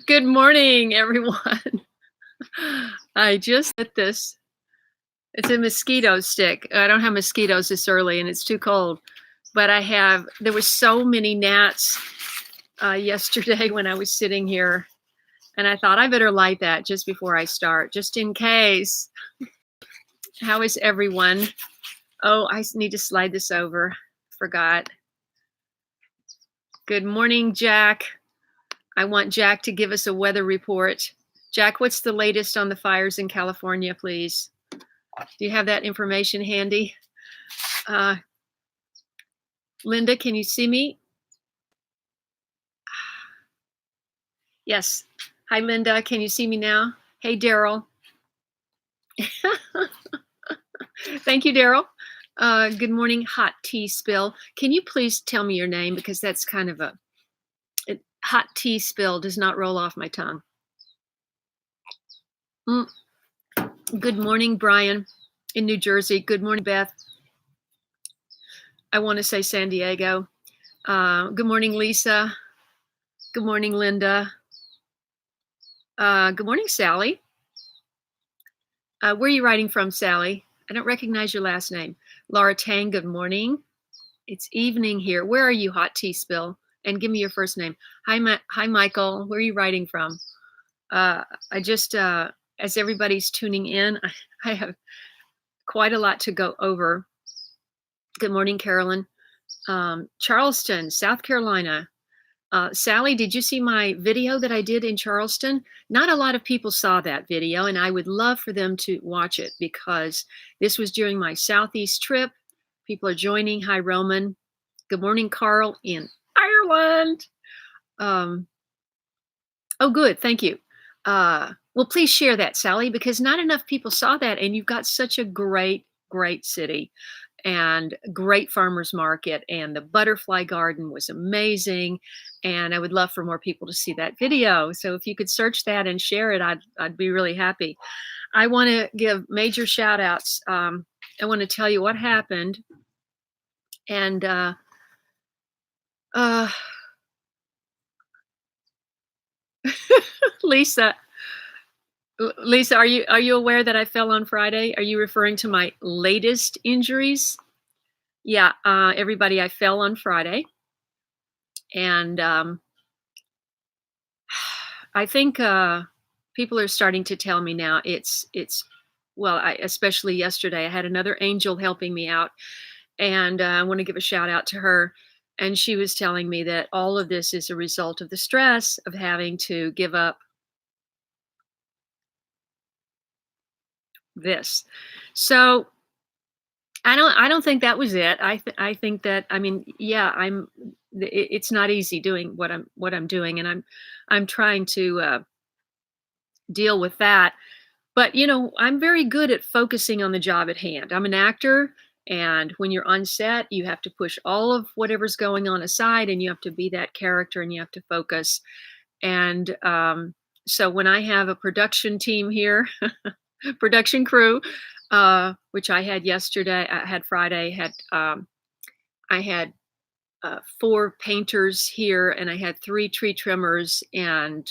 Good morning, everyone. I just hit this. It's a mosquito stick. I don't have mosquitoes this early and it's too cold. But there was so many gnats yesterday when I was sitting here. And I thought I better light that just before I start, just in case. How is everyone? Oh, I need to slide this over. Forgot. Good morning, Jack. I want Jack to give us a weather report. Jack, what's the latest on the fires in California, please? Do you have that information handy? Linda, can you see me? Yes. Hi, Linda. Can you see me now? Hey, Daryl. Thank you, Daryl. Good morning, Hot Tea Spill. Can you please tell me your name? Because that's kind of Hot Tea Spill does not roll off my tongue. Good morning, Brian in New Jersey. Good morning, Beth. I want to say San Diego. Good morning, Lisa. Good morning, Linda. Good morning, Sally. Where are you writing from, Sally? I don't recognize your last name. Laura Tang, good morning. It's evening here. Where are you, Hot Tea Spill? And give me your first name. Hi, Michael. Where are you writing from? As everybody's tuning in, I have quite a lot to go over. Good morning, Carolyn. Charleston, South Carolina. Sally, did you see my video that I did in Charleston? Not a lot of people saw that video, and I would love for them to watch it because this was during my Southeast trip. People are joining. Hi, Roman. Good morning, Carl in Ireland. Oh, good. Thank you. Well, please share that, Sally, because not enough people saw that, and you've got such a great, great city. And great farmers market, and the butterfly garden was amazing, and I would love for more people to see that video. So if you could search that and share it, I'd be really happy. I want to give major shout outs. I want to tell you what happened, and Lisa, are you aware that I fell on Friday? Are you referring to my latest injuries? Yeah, everybody, I fell on Friday. And I think people are starting to tell me now especially yesterday, I had another angel helping me out. And I want to give a shout out to her. And she was telling me that all of this is a result of the stress of having to give up this. So I don't think that was it. I think that, I mean, yeah, it's not easy doing what I'm doing, and I'm trying to deal with that. But I'm very good at focusing on the job at hand. I'm an actor, and when you're on set, you have to push all of whatever's going on aside, and you have to be that character, and you have to focus. And so when I have a production team here, production crew, which I had yesterday, I had Friday, I had 4 painters here, and I had 3 tree trimmers, and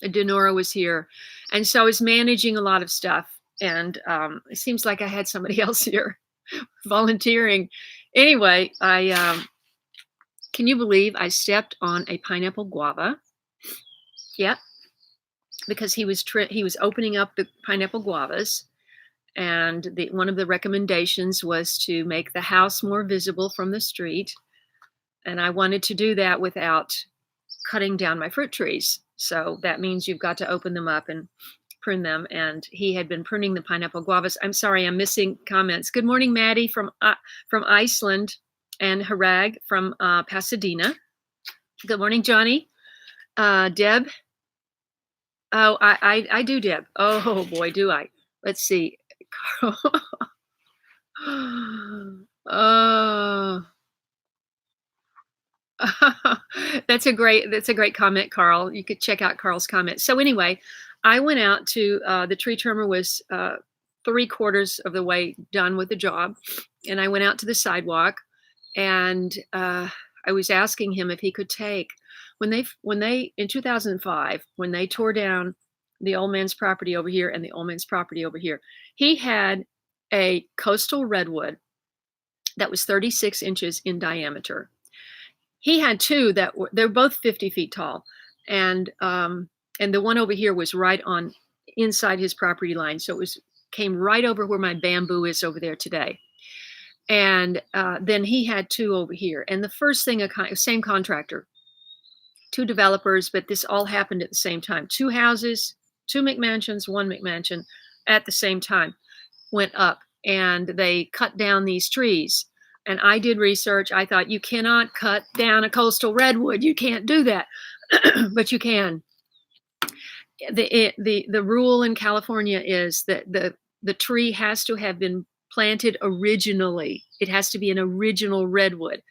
Denora was here. And so I was managing a lot of stuff, and it seems like I had somebody else here volunteering. Anyway, can you believe I stepped on a pineapple guava? Yep. Because he was opening up the pineapple guavas, and one of the recommendations was to make the house more visible from the street. And I wanted to do that without cutting down my fruit trees. So that means you've got to open them up and prune them. And he had been pruning the pineapple guavas. I'm sorry, I'm missing comments. Good morning, Maddie from Iceland, and Harag from Pasadena. Good morning, Johnny. Deb. Oh, I do, Deb. Oh boy, do I. Let's see. That's a great comment, Carl. You could check out Carl's comment. So anyway, I went out to the tree trimmer was 3/4 of the way done with the job, and I went out to the sidewalk, and I I was asking him if he could take when they in 2005 when they tore down the old man's property over here and the old man's property over here. He had a coastal redwood that was 36 inches in diameter. He had two that they're both 50 feet tall, and the one over here was right on inside his property line, so it was came right over where my bamboo is over there today. And then he had two over here. And the first thing, same contractor, two developers, but this all happened at the same time. Two houses, two McMansions, one McMansion at the same time went up, and they cut down these trees. And I did research. I thought, you cannot cut down a coastal redwood. You can't do that, but you can. The rule in California is that the tree has to have been planted originally. It has to be an original redwood.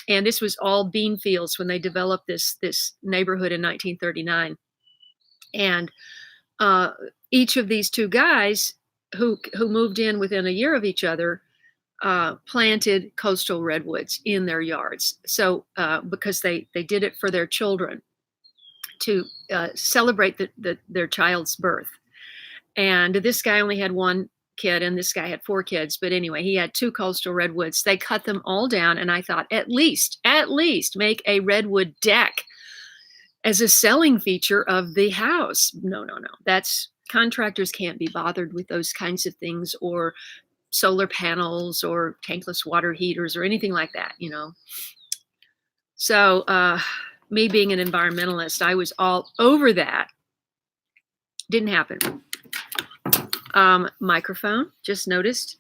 And this was all bean fields when they developed this neighborhood in 1939. And each of these two guys who moved in within a year of each other planted coastal redwoods in their yards. So because they did it for their children to celebrate their child's birth. And this guy only had one kid and this guy had four kids. But anyway, he had two coastal redwoods. They cut them all down. And I thought, at least make a redwood deck as a selling feature of the house. No. That's contractors can't be bothered with those kinds of things, or solar panels or tankless water heaters or anything like that, So me being an environmentalist, I was all over that. Didn't happen. Microphone, just noticed.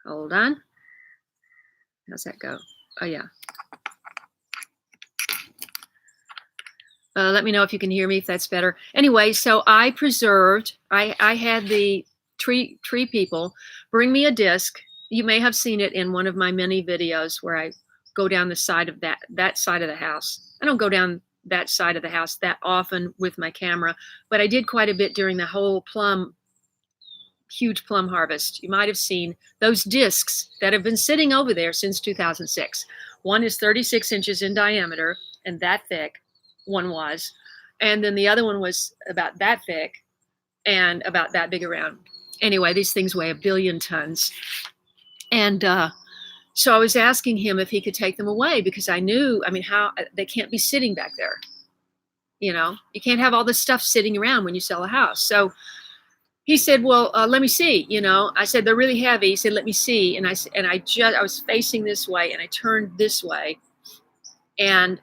Hold on. How's that go? Oh, yeah. Let me know if you can hear me, if that's better. Anyway, so I had the tree people bring me a disc. You may have seen it in one of my many videos where I go down the side of that side of the house. I don't go down that side of the house that often with my camera, but I did quite a bit during the whole huge plum harvest. You might have seen those discs that have been sitting over there since 2006. One is 36 inches in diameter and that thick, one was. And then the other one was about that thick and about that big around. Anyway, these things weigh 1 billion tons. And so I was asking him if he could take them away, because I knew, how they can't be sitting back there. You can't have all this stuff sitting around when you sell a house. So he said, well, let me see. I said, they're really heavy. He said, let me see. And I was facing this way and I turned this way, and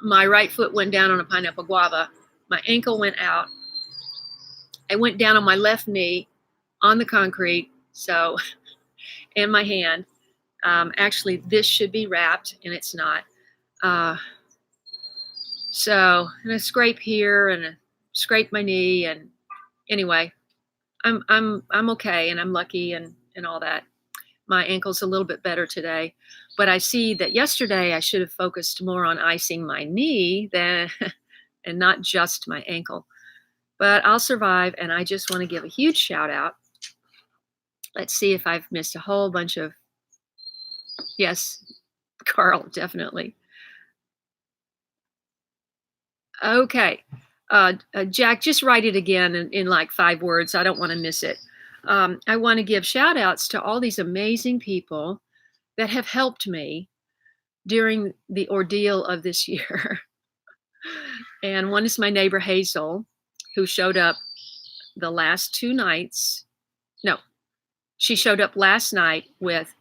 my right foot went down on a pineapple guava. My ankle went out. I went down on my left knee on the concrete. So, and my hand. Actually, this should be wrapped, and it's not. So, and a scrape here, and a scrape my knee, and anyway, I'm okay, and I'm lucky, and all that. My ankle's a little bit better today, but I see that yesterday I should have focused more on icing my knee and not just my ankle. But I'll survive, and I just want to give a huge shout out. Let's see if I've missed a whole bunch of. Yes, Carl, definitely. Okay. Jack, just write it again in like 5 words. I don't want to miss it. I want to give shout outs to all these amazing people that have helped me during the ordeal of this year. And one is my neighbor Hazel, who showed up the last 2 nights. No, she showed up last night with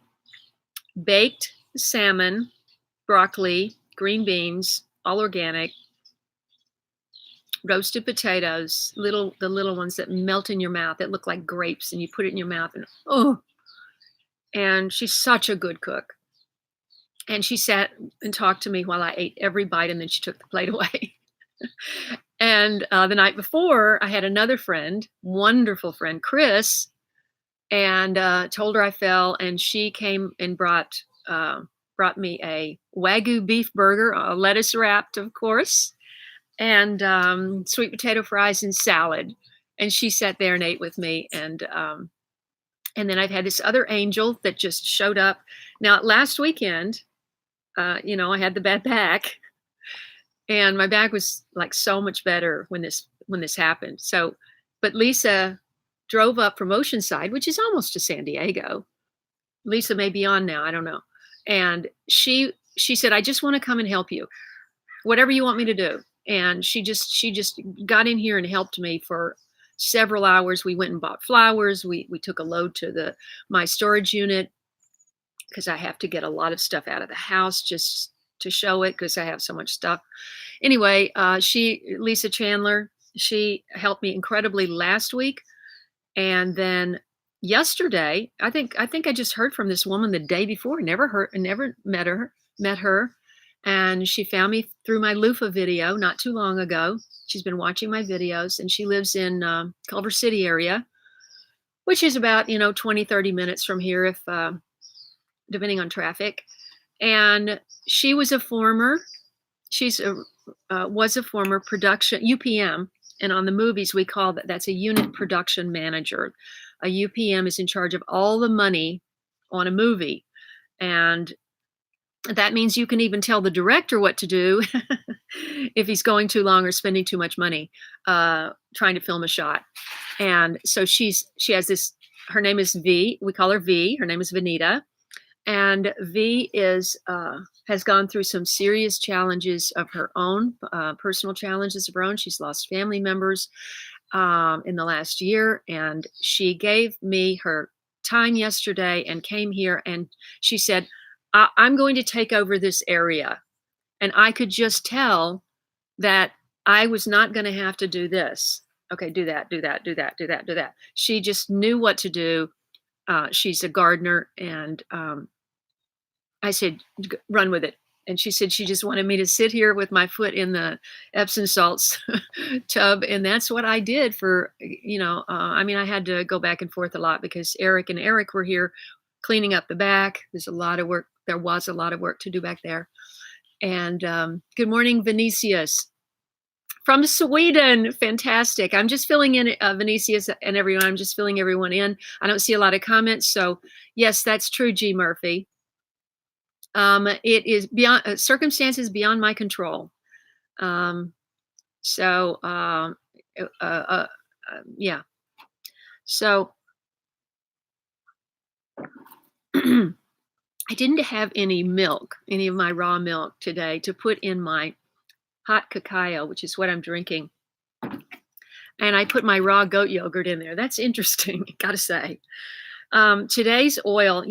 baked salmon, broccoli, green beans, all organic, roasted potatoes, the little ones that melt in your mouth, that look like grapes, and you put it in your mouth, and she's such a good cook. And she sat and talked to me while I ate every bite, and then she took the plate away. And the night before, I had another friend, wonderful friend, Chris, and told her I fell, and she came and brought me a Wagyu beef burger, lettuce wrapped, of course, and sweet potato fries and salad. and she sat there and ate with me, and then I've had this other angel that just showed up. Now, last weekend, I had the bad back, and my back was like so much better when this happened. So, but Lisa drove up from Oceanside, which is almost to San Diego. Lisa may be on now, I don't know. And she said, "I just want to come and help you. Whatever you want me to do." And she just got in here and helped me for several hours. We went and bought flowers. We took a load to the my storage unit because I have to get a lot of stuff out of the house just to show it because I have so much stuff. Anyway, Lisa Chandler, she helped me incredibly last week, and then yesterday, I think I just heard from this woman the day before. Never met her, and she found me through my loofah video not too long ago. She's been watching my videos, and she lives in Culver City area, which is about 20-30 minutes from here if depending on traffic. And she was a former she's a was a former production UPM, and on the movies we call that's a unit production manager. A UPM is in charge of all the money on a movie, and that means you can even tell the director what to do if he's going too long or spending too much money trying to film a shot. And so she has this. Her name is V. We call her V. Her name is Vanita, and V has gone through some serious challenges of her own, personal challenges of her own. She's lost family members in the last year, and she gave me her time yesterday and came here, and she said, I'm going to take over this area. And I could just tell that I was not going to have to do this. Okay, do that, do that, do that, do that, do that. She just knew what to do. She's a gardener, and I said, run with it. And she said she just wanted me to sit here with my foot in the Epsom salts tub. And that's what I did for, I had to go back and forth a lot because Eric were here cleaning up the back. There's a lot of work. There was a lot of work to do back there. And good morning, Vinicius from Sweden. Fantastic. I'm just filling in Vinicius and everyone. I'm just filling everyone in. I don't see a lot of comments. So yes, that's true, G. Murphy. It is beyond circumstances beyond my control. So yeah. So I didn't have any of my raw milk today to put in my hot cacao, which is what I'm drinking. And I put my raw goat yogurt in there. That's interesting, gotta say. Today's oil,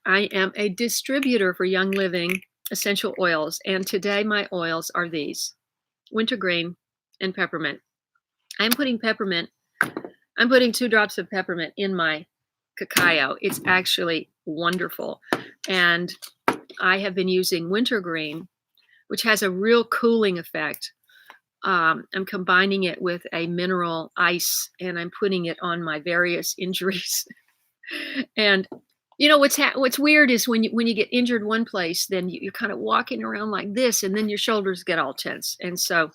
I am a distributor for Young Living essential oils, and today my oils are these: wintergreen and peppermint. I'm putting 2 drops of peppermint in my cacao. It's actually wonderful. And I have been using wintergreen, which has a real cooling effect. I'm combining it with a mineral ice, and I'm putting it on my various injuries. And what's weird is when you get injured one place, then you're kind of walking around like this, and then your shoulders get all tense. And so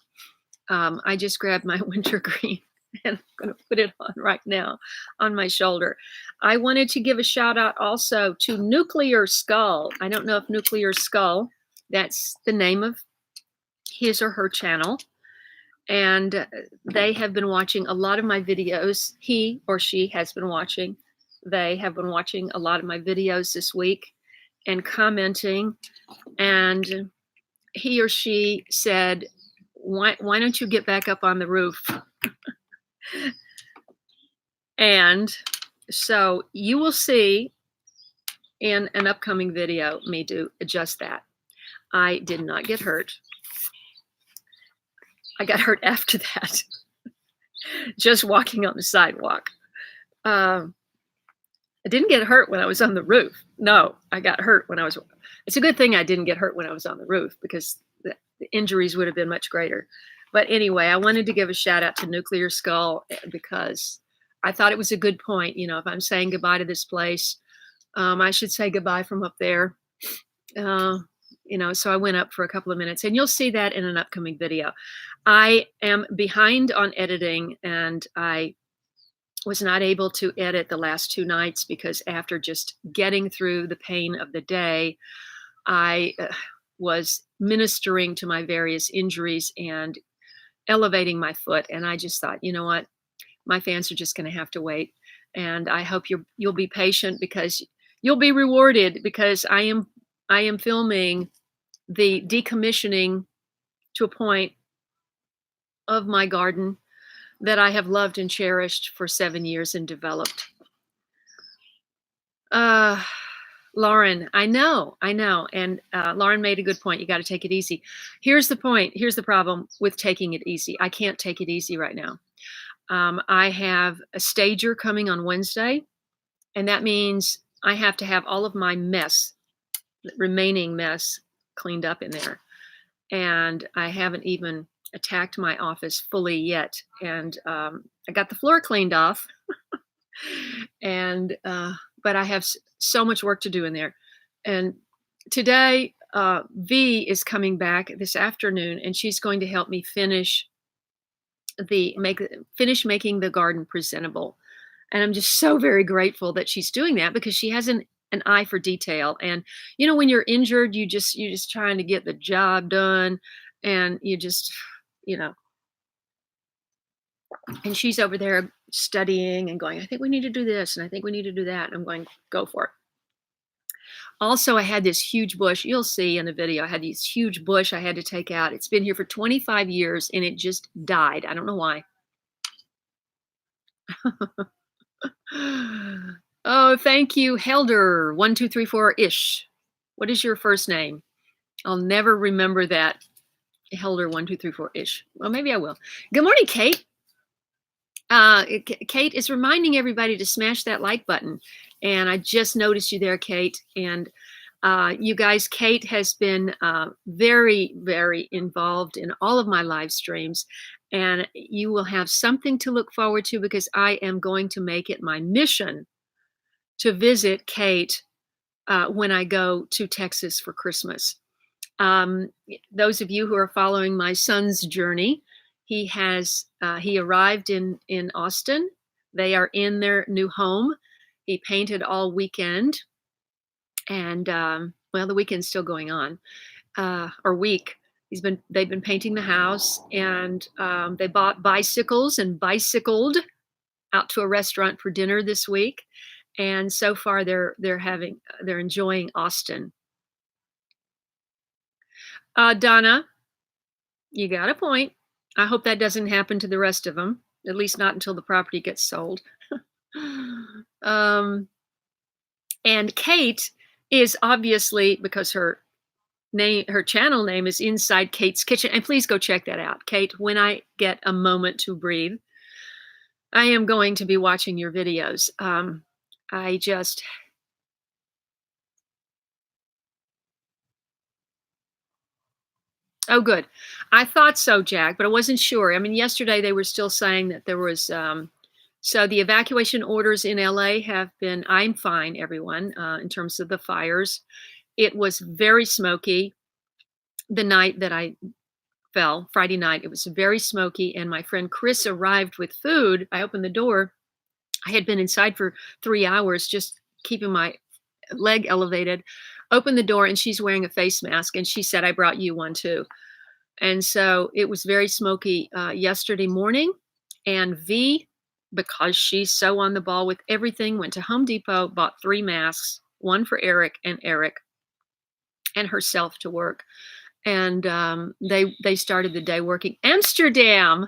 I just grabbed my wintergreen and I'm going to put it on right now on my shoulder. I wanted to give a shout out also to Nuclear Skull. I don't know if Nuclear Skull, that's the name of his or her channel. And they have been watching a lot of my videos. He or she has been watching. They have been watching a lot of my videos this week and commenting. And he or she said, why don't you get back up on the roof? And so you will see in an upcoming video me do just that. I did not get hurt. I got hurt after that, just walking on the sidewalk. I didn't get hurt when I was on the roof. No, I got hurt when it's a good thing I didn't get hurt when I was on the roof because the injuries would have been much greater. But anyway, I wanted to give a shout out to Nuclear Skull because I thought it was a good point. If I'm saying goodbye to this place, I should say goodbye from up there. So I went up for a couple of minutes, and you'll see that in an upcoming video. I am behind on editing, and I was not able to edit the last 2 nights because after just getting through the pain of the day, I was ministering to my various injuries and elevating my foot, and I just thought, "You know what? My fans are just gonna have to wait, and I hope you'll be patient because you'll be rewarded because I am filming the decommissioning to a point of my garden that I have loved and cherished for 7 years and developed." Uh, Lauren, I know, and, Lauren made a good point, you gotta take it easy. Here's the point, here's the problem with taking it easy, I can't take it easy right now. I have a stager coming on Wednesday, and that means I have to have all of my remaining mess cleaned up in there. And I haven't even attacked my office fully yet. And I got the floor cleaned off, and but I have so much work to do in there. And today, V is coming back this afternoon, and she's going to help me finish making the garden presentable. And I'm just so very grateful that she's doing that because she has an eye for detail. And when you're injured, you're just trying to get the job done, and you know, and she's over there studying and going, I think we need to do this, and I think we need to do that. And I'm going, go for it. Also, I had this huge bush. You'll see in the video, I had this huge bush I had to take out. It's been here for 25 years and it just died. I don't know why. Oh, thank you, Helder1234-ish. What is your first name? I'll never remember that. Helder1234-ish. Well, maybe I will. Good morning, Kate. Kate is reminding everybody to smash that like button. And I just noticed you there, Kate. And you guys, Kate has been very, very involved in all of my live streams. And you will have something to look forward to because I am going to make it my mission to visit Kate when I go to Texas for Christmas. Those of you who are following my son's journey, he arrived in Austin. They are in their new home. He painted all weekend, and well, the weekend's still going on, or week. They've been painting the house, and they bought bicycles and bicycled out to a restaurant for dinner this week. And so far, they're enjoying Austin. Donna, you got a point. I hope that doesn't happen to the rest of them, at least not until the property gets sold. And Kate is obviously, because her channel name is Inside Kate's Kitchen, and please go check that out. Kate, when I get a moment to breathe, I am going to be watching your videos. Oh, good. I thought so, Jack, but I wasn't sure. I mean, yesterday they were still saying that there was, so the evacuation orders in LA I'm fine, everyone, in terms of the fires. It was very smoky the night that I fell, Friday night. It was very smoky, and my friend Chris arrived with food. I opened the door. I had been inside for 3 hours, just keeping my leg elevated. Opened the door, and she's wearing a face mask, and she said, I brought you one too. And so it was very smoky yesterday morning. And V, because she's so on the ball with everything, went to Home Depot, bought 3 masks, one for Eric and herself to work. And they started the day working. Amsterdam.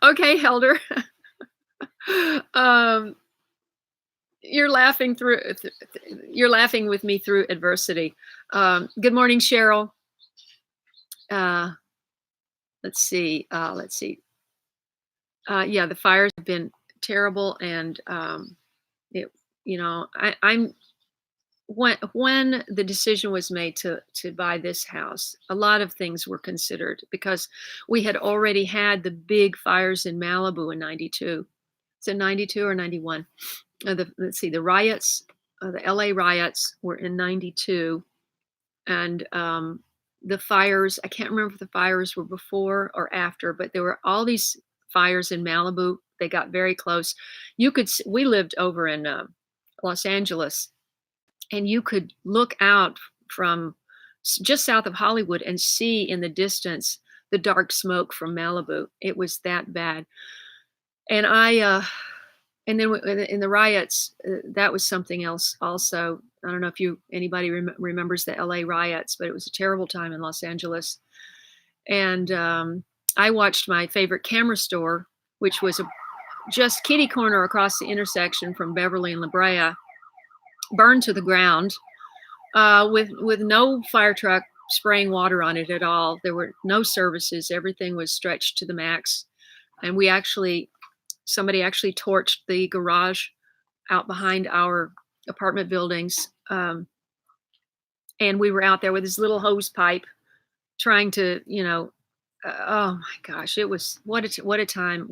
Okay, Helder. You're laughing with me through adversity. Good morning, Cheryl. Let's see. Yeah, the fires have been terrible, and when the decision was made to buy this house, a lot of things were considered because we had already had the big fires in Malibu in '92. Is it '92 or '91? Let's see, the riots the LA riots were in 92. And the fires, I can't remember if the fires were before or after, but there were all these fires in Malibu. They got very close. We lived over in Los Angeles, and you could look out from just south of Hollywood and see in the distance the dark smoke from Malibu. It was that bad. And and then in the riots, that was something else also. I don't know if anybody remembers the LA riots, but it was a terrible time in Los Angeles. And I watched my favorite camera store, which was just kitty corner across the intersection from Beverly and La Brea, burned to the ground with no fire truck spraying water on it at all. There were no services. Everything was stretched to the max. And somebody actually torched the garage out behind our apartment buildings. And we were out there with this little hose pipe trying to, oh my gosh, it was, what a time.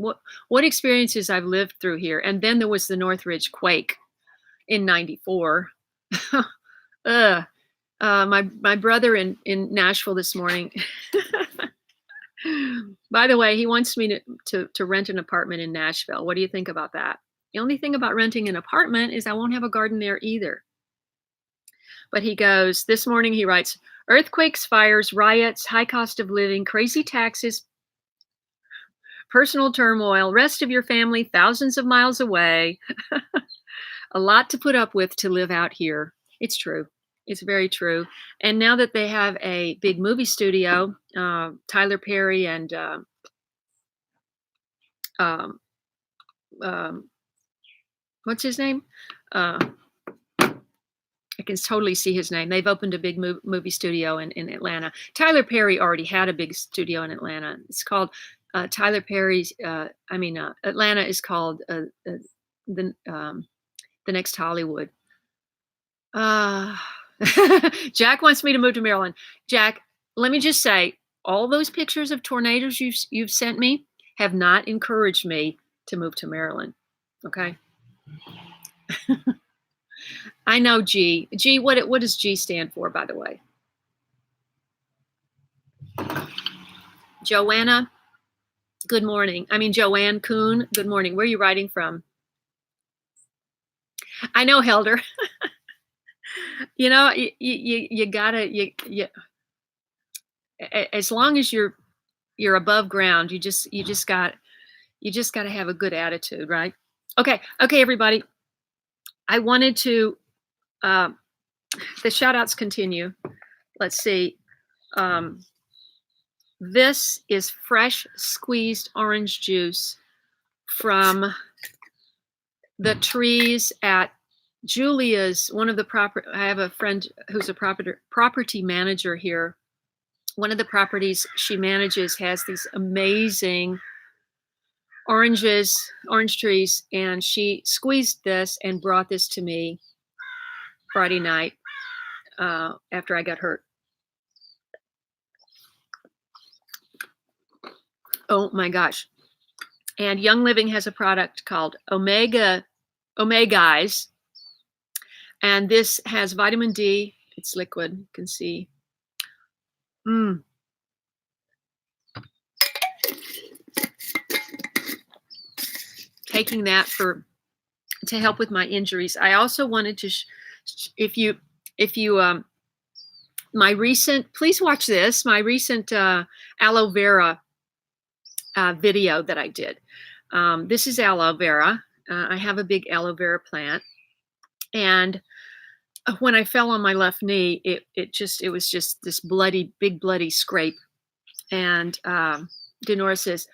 What experiences I've lived through here. And then there was the Northridge quake in 94. My brother in Nashville this morning, by the way, he wants me to rent an apartment in Nashville. What do you think about that? The only thing about renting an apartment is I won't have a garden there either. But he goes, this morning he writes, earthquakes, fires, riots, high cost of living, crazy taxes, personal turmoil, rest of your family thousands of miles away. A lot to put up with to live out here. It's true. It's very true. And now that they have a big movie studio, Tyler Perry and what's his name? I can totally see his name. They've opened a big movie studio in Atlanta. Tyler Perry already had a big studio in Atlanta. It's called Tyler Perry's. Atlanta is called the Next Hollywood. Jack wants me to move to Maryland. Jack, let me just say, all those pictures of tornadoes you've sent me have not encouraged me to move to Maryland. Okay. I know G. G, what does G stand for, by the way? Joanna, good morning. Joanne Kuhn, good morning. Where are you writing from? I know, Helder. You gotta, as long as you're above ground, you just gotta have a good attitude, right? Okay, everybody. I wanted to, the shout outs continue. Let's see. This is fresh squeezed orange juice from the trees at Julia's, I have a friend who's a property manager here. One of the properties she manages has these amazing orange trees, and she squeezed this and brought this to me Friday night after I got hurt. Oh my gosh. And Young Living has a product called Omegais. And this has vitamin D. It's liquid, you can see. Taking that to help with my injuries. I also wanted to, please watch this, my recent aloe vera video that I did. This is aloe vera. I have a big aloe vera plant. And when I fell on my left knee, it was just this big bloody scrape. And Denora says,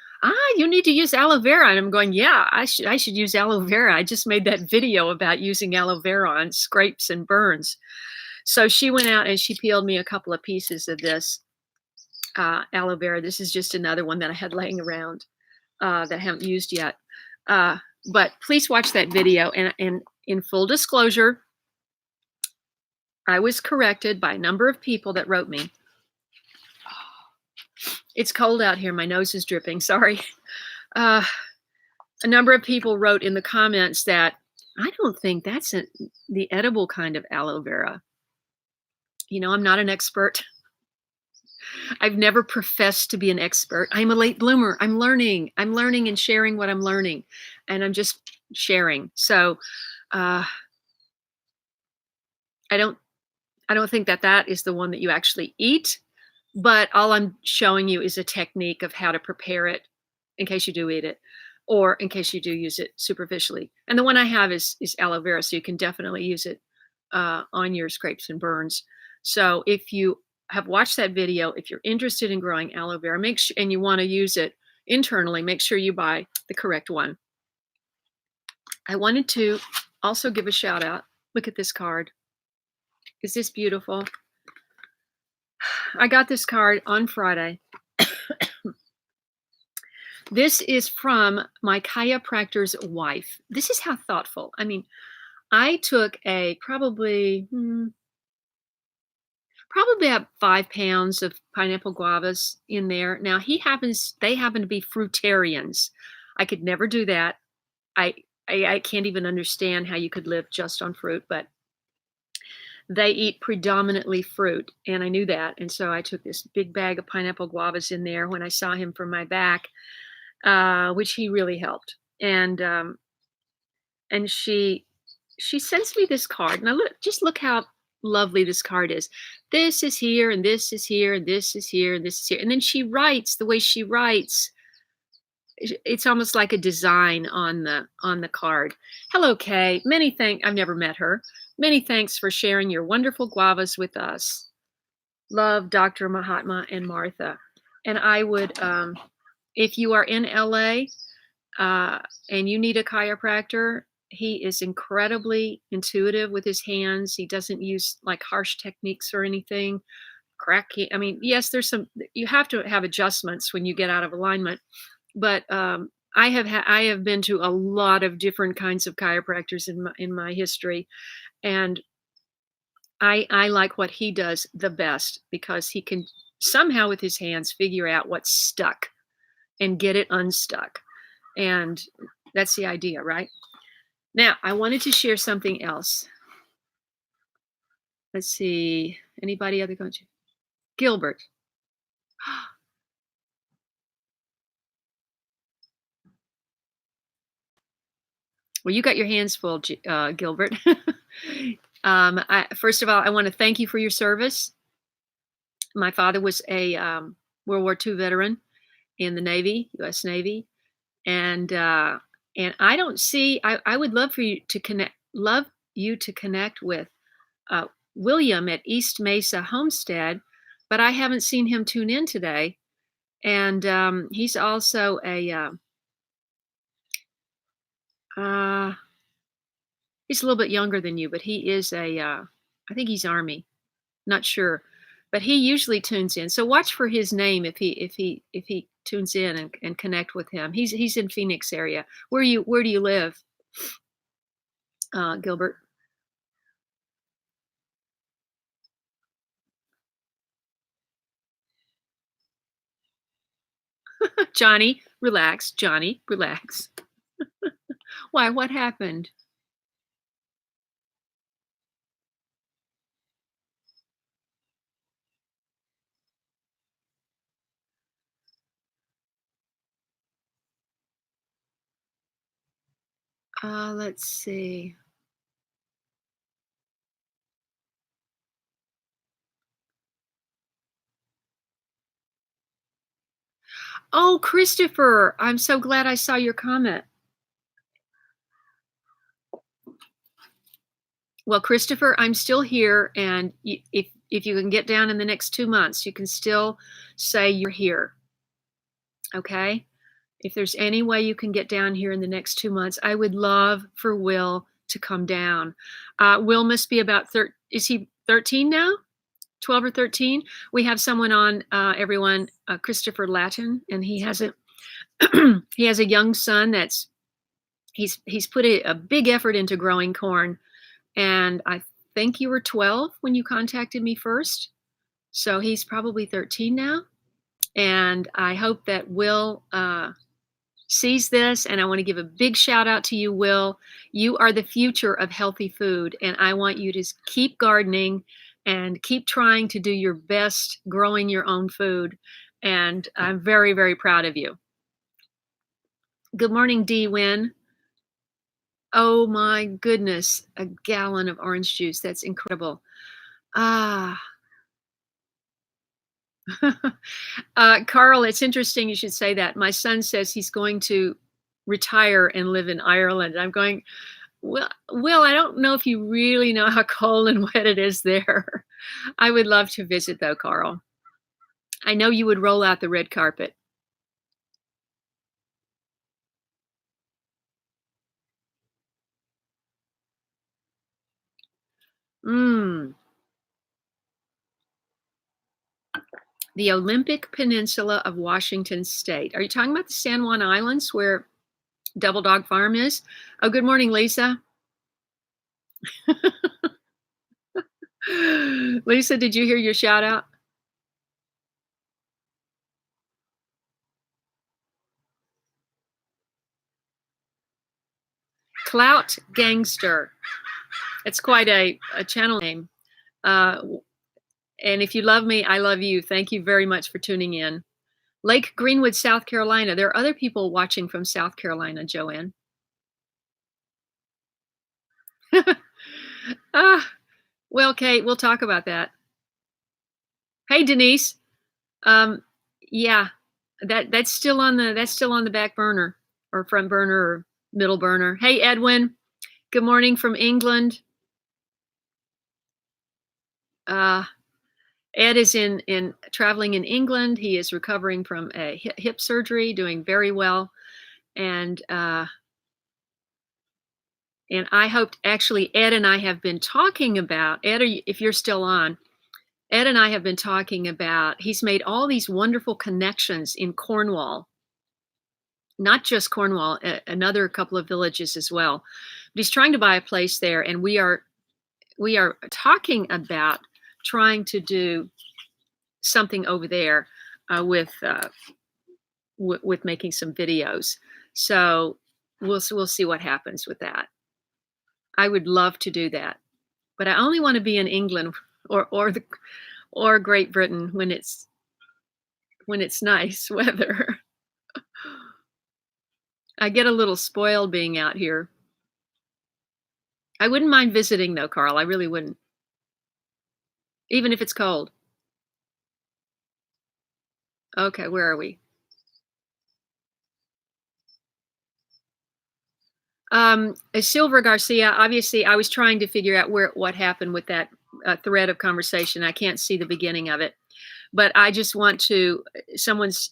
you need to use aloe vera. And I'm going, yeah, I should use aloe vera. I just made that video about using aloe vera on scrapes and burns. So she went out and she peeled me a couple of pieces of this aloe vera. This is just another one that I had laying around that I haven't used yet. But please watch that video. And in full disclosure, I was corrected by a number of people that wrote me. It's cold out here. My nose is dripping. Sorry. A number of people wrote in the comments that I don't think that's the edible kind of aloe vera. I'm not an expert. I've never professed to be an expert. I'm a late bloomer. I'm learning. I'm learning and sharing what I'm learning, and I'm just sharing. So, uh, I don't I don't think that that is the one that you actually eat, but all I'm showing you is a technique of how to prepare it in case you do eat it, or in case you do use it superficially. And the one I have is aloe vera, so you can definitely use it on your scrapes and burns. So if you have watched that video, if you're interested in growing aloe vera, make sure and you want to use it internally, make sure you buy the correct one. I wanted to also give a shout out. Look at this card. Is this beautiful? I got this card on Friday. This is from my chiropractor's wife. This is how thoughtful. I mean, I took a probably about 5 pounds of pineapple guavas in there. Now they happen to be fruitarians. I could never do that. I I can't even understand how you could live just on fruit, but they eat predominantly fruit, and I knew that. And so I took this big bag of pineapple guavas in there when I saw him for my back, which he really helped. And she sends me this card. Now look how lovely this card is. This is here, and this is here, and this is here, and this is here. And then she writes the way she writes. It's almost like a design on the card. Hello, Kay. Many thanks. I've never met her. Many thanks for sharing your wonderful guavas with us. Love, Dr. Mahatma and Martha. And I would, if you are in LA and you need a chiropractor, he is incredibly intuitive with his hands. He doesn't use like harsh techniques or anything. I mean, yes, you have to have adjustments when you get out of alignment, but I have been to a lot of different kinds of chiropractors in my history, and I like what he does the best because he can somehow with his hands figure out what's stuck and get it unstuck. And that's the idea, right? Now, I wanted to share something else. Let's see. Anybody other going to? Gilbert. Well, you got your hands full, Gilbert. First of all, I want to thank you for your service. My father was a World War II veteran in the Navy, U.S. Navy, and I don't see. I would love for you to connect with uh, William at East Mesa Homestead, but I haven't seen him tune in today. And he's also he's a little bit younger than you, but he is I think he's Army, not sure, but he usually tunes in. So watch for his name if he tunes in and connect with him. He's in Phoenix area. Where do you live, Gilbert? Johnny, relax. Johnny, relax. Why? What happened? Let's see. Oh, Christopher, I'm so glad I saw your comment. Well, Christopher, I'm still here, and if you can get down in the next 2 months, you can still say you're here. Okay? If there's any way you can get down here in the next 2 months, I would love for Will to come down. Will must be about is he 13 now? 12 or 13? We have someone on, everyone, Christopher Latin, and he has a he has a young son he's put a big effort into growing corn, and I think you were 12 when you contacted me first, so he's probably 13 now, and I hope that Will sees this, and I want to give a big shout out to you, Will. You are the future of healthy food, and I want you to keep gardening and keep trying to do your best growing your own food. And I'm very, very proud of you. Good morning, Dee Win. Oh my goodness, a gallon of orange juice. That's incredible. Ah. Carl, it's interesting you should say that. My son says he's going to retire and live in Ireland. I'm going, well, I don't know if you really know how cold and wet it is there. I would love to visit though, Carl. I know you would roll out the red carpet. Mm, the Olympic Peninsula of Washington State. Are you talking about the San Juan Islands where Double Dog Farm is? Oh, good morning, Lisa. Lisa, did you hear your shout out? Clout Gangster. It's quite a channel name. Uh, and if you love me, I love you. Thank you very much for tuning in. Lake Greenwood, South Carolina. There are other people watching from South Carolina, Joanne. Ah, well, Kate, we'll talk about that. Hey, Denise. Um, yeah, that's still on the back burner or front burner or middle burner. Hey, Edwin. Good morning from England. Uh, Ed is in traveling in England. He is recovering from a hip surgery, doing very well, and I hoped actually Ed and I have been talking about Ed. If you're still on, Ed and I have been talking about. He's made all these wonderful connections in Cornwall, not just Cornwall, another couple of villages as well. But he's trying to buy a place there, and we are talking about trying to do something over there with making some videos. So we'll see what happens with that. I would love to do that, but I only want to be in England or Great Britain when it's nice weather. I get a little spoiled being out here. I wouldn't mind visiting though, Carl. I really wouldn't, even if it's cold. Okay, where are we? Silver Garcia. Obviously, I was trying to figure out what happened with that thread of conversation. I can't see the beginning of it, but I just want to. Someone's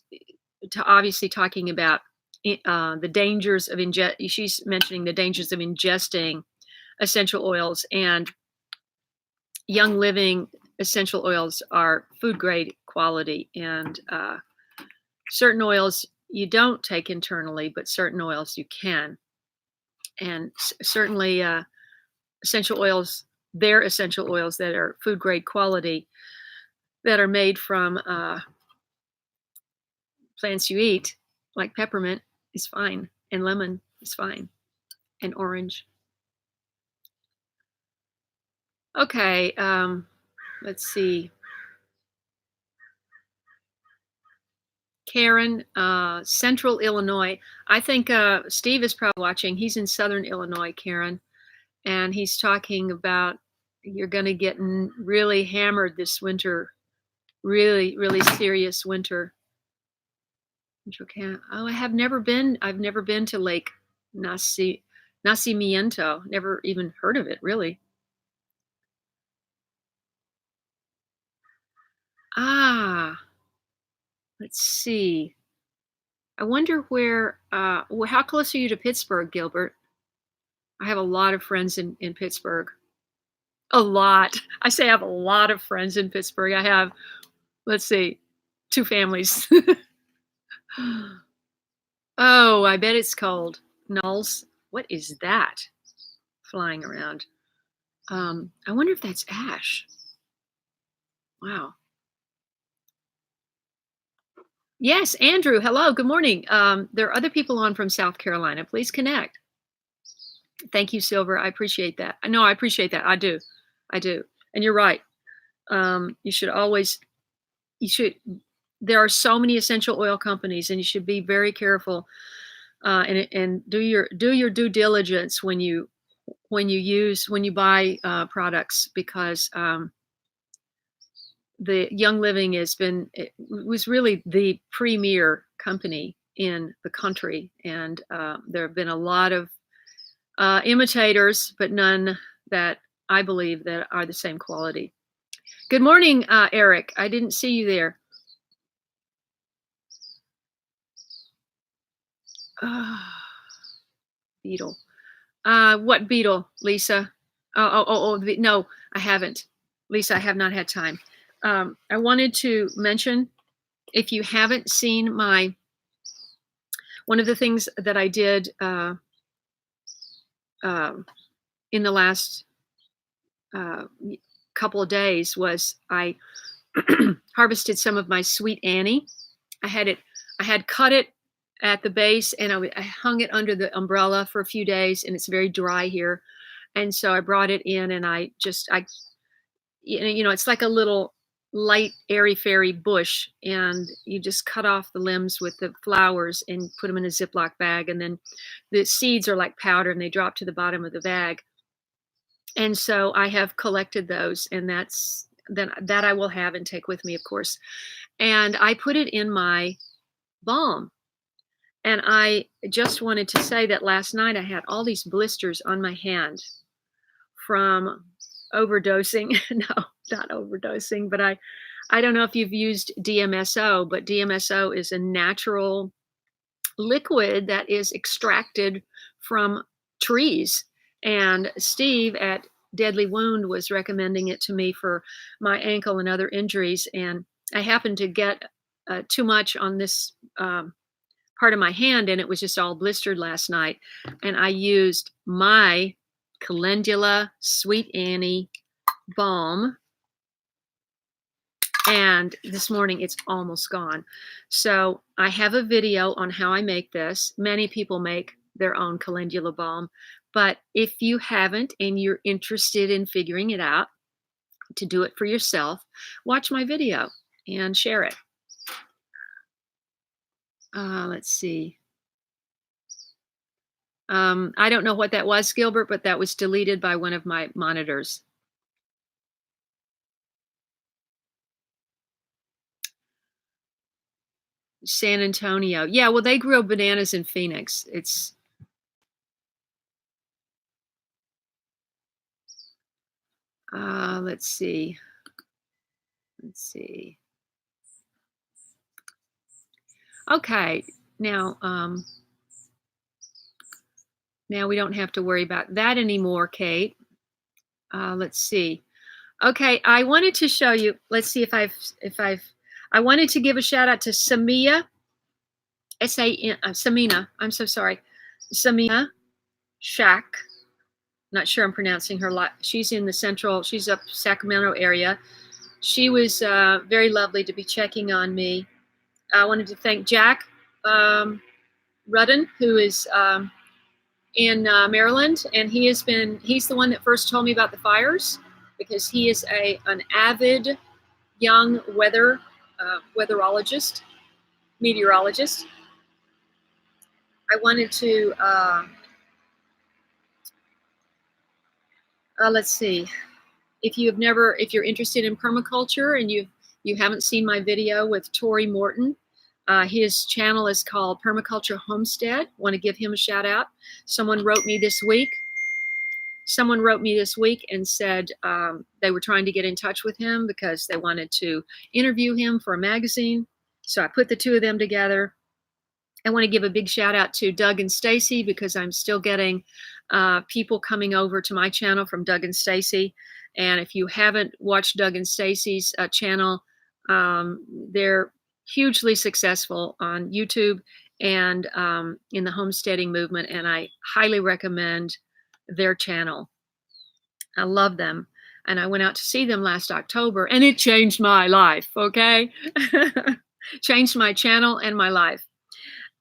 obviously talking about the dangers of ingest. She's mentioning the dangers of ingesting essential oils, and Young Living essential oils are food grade quality, and certain oils you don't take internally, but certain oils you can, and certainly essential oils. They're essential oils that are food grade quality that are made from plants you eat, like peppermint is fine, and lemon is fine, and orange. Okay, let's see. Karen, Central Illinois. I think Steve is probably watching. He's in Southern Illinois, Karen, and he's talking about you're going to get really hammered this winter, really, really serious winter. Oh, I have never been. I've never been to Lake Nacimiento. Never even heard of it, really. Ah, let's see. I wonder where. How close are you to Pittsburgh, Gilbert? I have a lot of friends in Pittsburgh. A lot. I say I have a lot of friends in Pittsburgh. I have, let's see, two families. Oh, I bet it's cold. Knolls. What is that flying around? I wonder if that's ash. Wow. Yes, Andrew. Hello. Good morning. There are other people on from South Carolina. Please connect. Thank you, Silver. I appreciate that. No, I appreciate that. I do. I do. And you're right. You should always. You should. There are so many essential oil companies, and you should be very careful and do your due diligence when you buy products because the Young Living it was really the premier company in the country, and there have been a lot of imitators, but none that I believe that are the same quality. Good morning, Eric. I didn't see you there. Beetle. What beetle, Lisa? No, I haven't. Lisa, I have not had time. I wanted to mention if you haven't seen one of the things that I did in the last uh, couple of days was I harvested some of my sweet Annie. I had cut it at the base and I hung it under the umbrella for a few days and it's very dry here. And so I brought it in and it's like a little light airy fairy bush and you just cut off the limbs with the flowers and put them in a Ziploc bag. And then the seeds are like powder and they drop to the bottom of the bag. And so I have collected those and that I will have and take with me, of course. And I put it in my balm. And I just wanted to say that last night I had all these blisters on my hand from overdosing. No, not overdosing, but I don't know if you've used DMSO, but DMSO is a natural liquid that is extracted from trees. And Steve at Deadly Wound was recommending it to me for my ankle and other injuries. And I happened to get too much on this part of my hand, and it was just all blistered last night. And I used my Calendula Sweet Annie balm. And this morning it's almost gone. So I have a video on how I make this. Many people make their own calendula balm. But if you haven't and you're interested in figuring it out to do it for yourself, watch my video and share it. Let's see. I don't know what that was, Gilbert, but that was deleted by one of my monitors. San Antonio. Yeah, well, they grow bananas in Phoenix. Let's see. Let's see. Okay, now we don't have to worry about that anymore, Kate. Let's see. Okay, I wanted to show you. Let's see if I wanted to give a shout out to Samia, Samina. I'm so sorry, Samina Shack. Not sure I'm pronouncing her. She's in the central. She's up Sacramento area. She was very lovely to be checking on me. I wanted to thank Jack Rudden, who is in Maryland, and he's the one that first told me about the fires because he is an avid young weatherologist, meteorologist. I wanted to let's see, if you're interested in permaculture and you haven't seen my video with Tori Morton. His channel is called Permaculture Homestead. Want to give him a shout out. Someone wrote me this week and said they were trying to get in touch with him because they wanted to interview him for a magazine. So I put the two of them together. I want to give a big shout out to Doug and Stacy because I'm still getting people coming over to my channel from Doug and Stacy. And if you haven't watched Doug and Stacy's channel, they're hugely successful on YouTube and in the homesteading movement. And I highly recommend their channel. I love them. And I went out to see them last October and it changed my life. Okay. changed my channel and my life.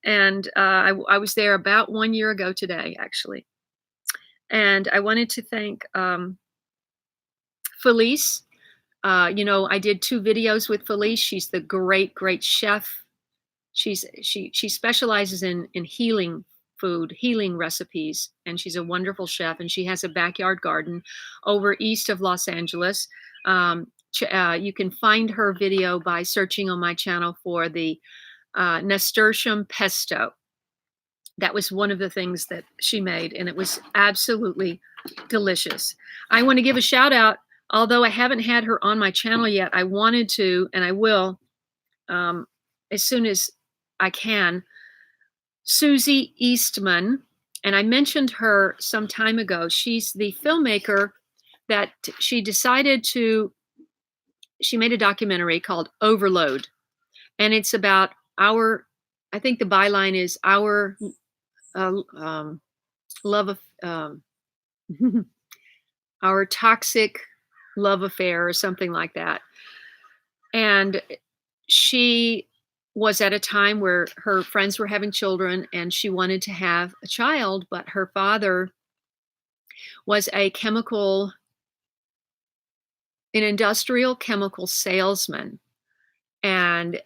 And I was there about 1 year ago today, actually. And I wanted to thank Felice. I did 2 videos with Felice. She's the great, great chef. She specializes in healing food, healing recipes, and she's a wonderful chef. And she has a backyard garden over east of Los Angeles. You can find her video by searching on my channel for the nasturtium pesto. That was one of the things that she made, and it was absolutely delicious. I want to give a shout out, although I haven't had her on my channel yet. I wanted to, and I will um, as soon as I can. Susie Eastman, and I mentioned her some time ago. She's the filmmaker that she made a documentary called Overload, and it's about I think the byline is our love of our toxic love affair or something like that. And she was at a time where her friends were having children and she wanted to have a child, but her father was an industrial chemical salesman. And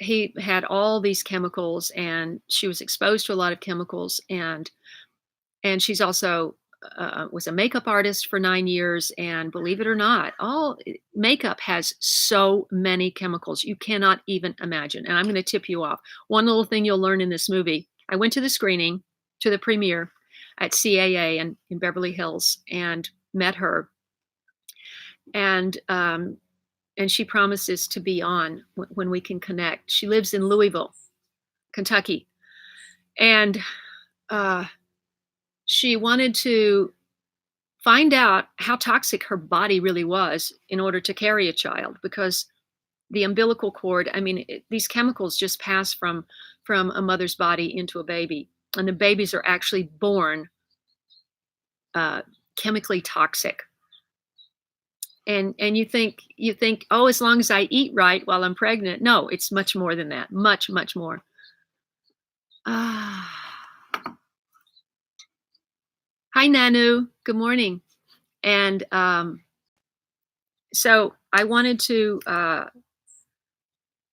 he had all these chemicals, and she was exposed to a lot of chemicals. And she's also was a makeup artist for 9 years. And believe it or not, all makeup has so many chemicals you cannot even imagine. And I'm going to tip you off. One little thing you'll learn in this movie. I went to the screening, to the premiere at CAA in Beverly Hills, and met her. And she promises to be on when we can connect. She lives in Louisville, Kentucky. And she wanted to find out how toxic her body really was in order to carry a child, because the umbilical cord, these chemicals just pass from a mother's body into a baby, and the babies are actually born chemically toxic. And you think, oh, as long as I eat right while I'm pregnant. No, it's much more than that. Much, much more. Hi, Nanu. Good morning. And so I wanted to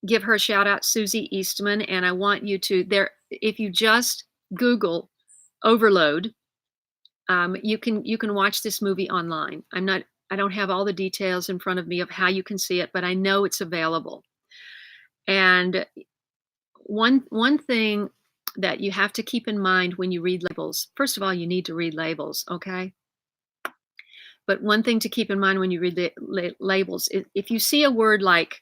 give her a shout out, Susie Eastman. And I want you to if you just Google Overload, you can watch this movie online. I don't have all the details in front of me of how you can see it, but I know it's available. And one thing that you have to keep in mind when you read labels, first of all, you need to read labels, okay? But one thing to keep in mind when you read the labels, if you see a word like,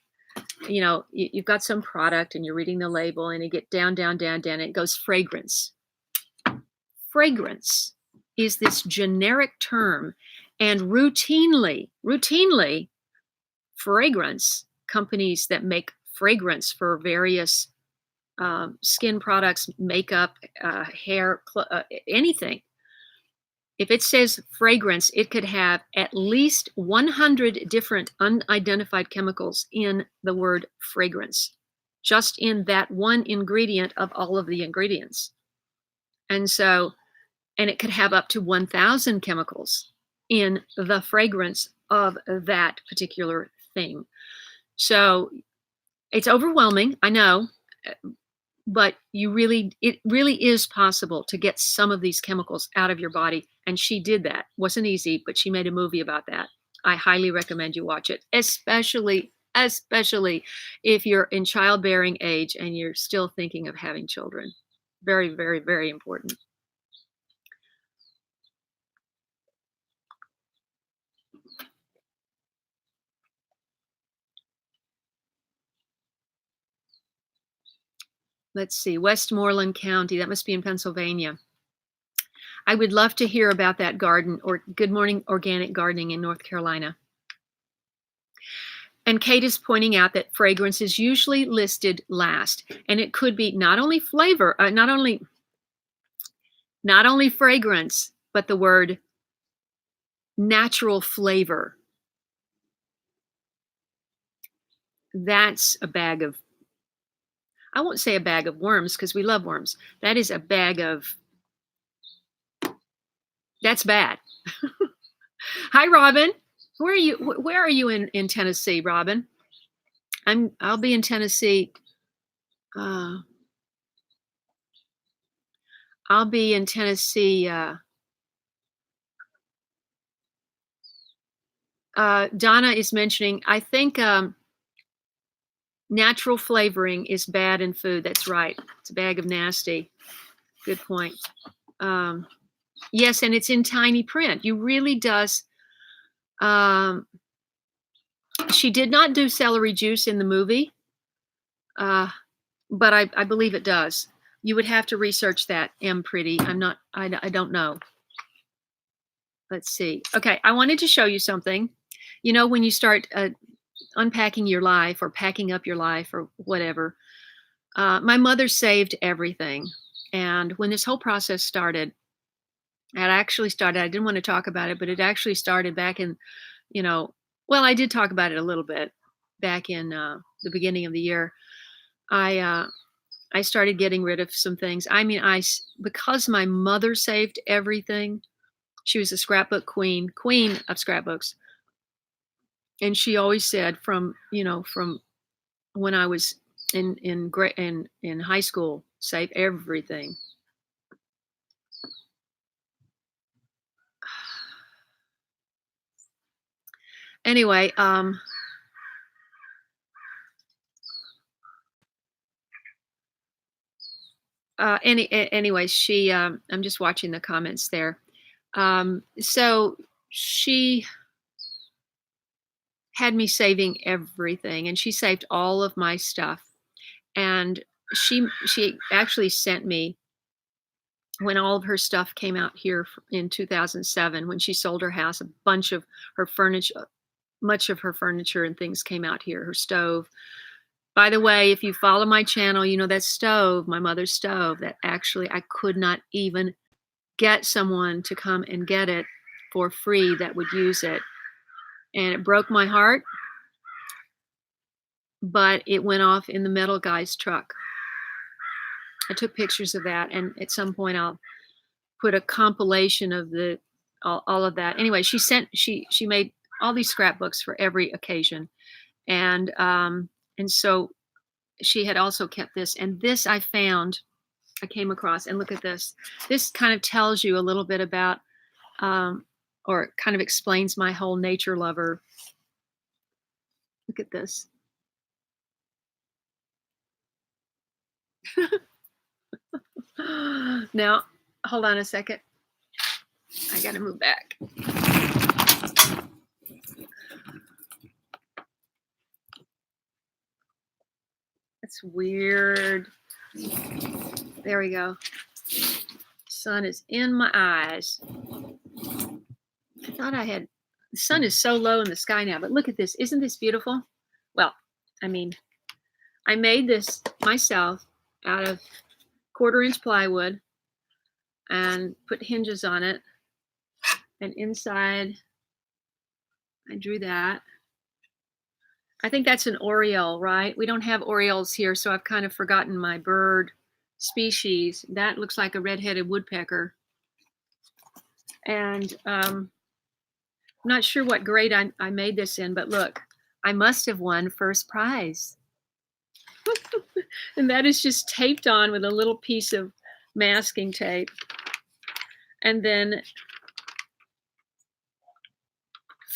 you've got some product and you're reading the label and you get down, and it goes fragrance. Fragrance is this generic term, and routinely, fragrance companies that make fragrance for various skin products, makeup, hair, anything. If it says fragrance, it could have at least 100 different unidentified chemicals in the word fragrance, just in that one ingredient of all of the ingredients. And it could have up to 1,000 chemicals in the fragrance of that particular thing. So it's overwhelming, I know, but it really is possible to get some of these chemicals out of your body. And she did that. Wasn't easy, but she made a movie about that. I highly recommend you watch it, especially if you're in childbearing age and you're still thinking of having children. Very, very, very important. Let's see, Westmoreland County, that must be in Pennsylvania. I would love to hear about that garden, or Good Morning Organic Gardening in North Carolina. And Kate is pointing out that fragrance is usually listed last, and it could be not only flavor, not only fragrance, but the word natural flavor. That's a bag of I won't say a bag of worms because we love worms. That is a bag of, that's bad. Hi, Robin. Where are you? Where are you in Tennessee, Robin? I'll be in Tennessee. Uh, I'll be in Tennessee. Donna is mentioning. I think natural flavoring is bad in food. That's right. It's a bag of nasty. Good point. Yes, and it's in tiny print. You really does. Um, she did not do celery juice in the movie, but I believe it does. You would have to research that, Pretty. I'm not. I don't know. Let's see. Okay, I wanted to show you something. You know, when you start unpacking your life or packing up your life or whatever, my mother saved everything. And when this whole process started, it actually started, I didn't want to talk about it, but it actually started back in, you know, well, I did talk about it a little bit back in the beginning of the year. I started getting rid of some things. I mean, because my mother saved everything, she was a scrapbook queen of scrapbooks. And she always said from when I was in high school, save everything. Anyway, anyway, she I'm just watching the comments there. So she had me saving everything, and she saved all of my stuff. And she actually sent me, when all of her stuff came out here in 2007, when she sold her house, a bunch of her furniture, much of her furniture and things came out here, her stove. By the way, if you follow my channel, you know that stove, my mother's stove, that actually I could not even get someone to come and get it for free that would use it. And it broke my heart, but it went off in the metal guy's truck. I took pictures of that, and at some point I'll put a compilation of all of that. Anyway, she made all these scrapbooks for every occasion. And so she had also kept this, and this I came across, and look at this. This kind of tells you a little bit about, or kind of explains my whole nature lover. Look at this. Now, hold on a second. I got to move back. That's weird. There we go. Sun is in my eyes. I thought I had, the sun is so low in the sky now, but look at this. Isn't this beautiful? Well, I mean, I made this myself out of 1/4-inch plywood and put hinges on it. And inside, I drew that. I think that's an oriole, right? We don't have orioles here, so I've kind of forgotten my bird species. That looks like a red-headed woodpecker. And I'm not sure what grade I made this in, but look, I must have won first prize. And that is just taped on with a little piece of masking tape. And then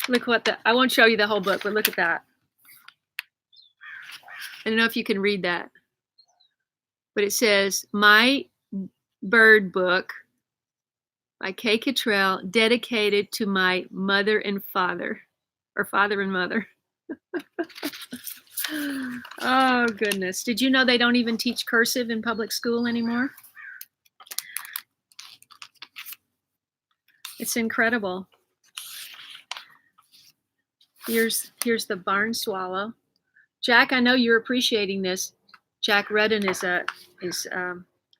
look what I won't show you the whole book, but look at that. I don't know if you can read that, but it says, "My Bird Book" by Kay Cottrell, dedicated to my mother and father, or father and mother. Oh, goodness. Did you know they don't even teach cursive in public school anymore? It's incredible. Here's the barn swallow. Jack, I know you're appreciating this. Jack Redden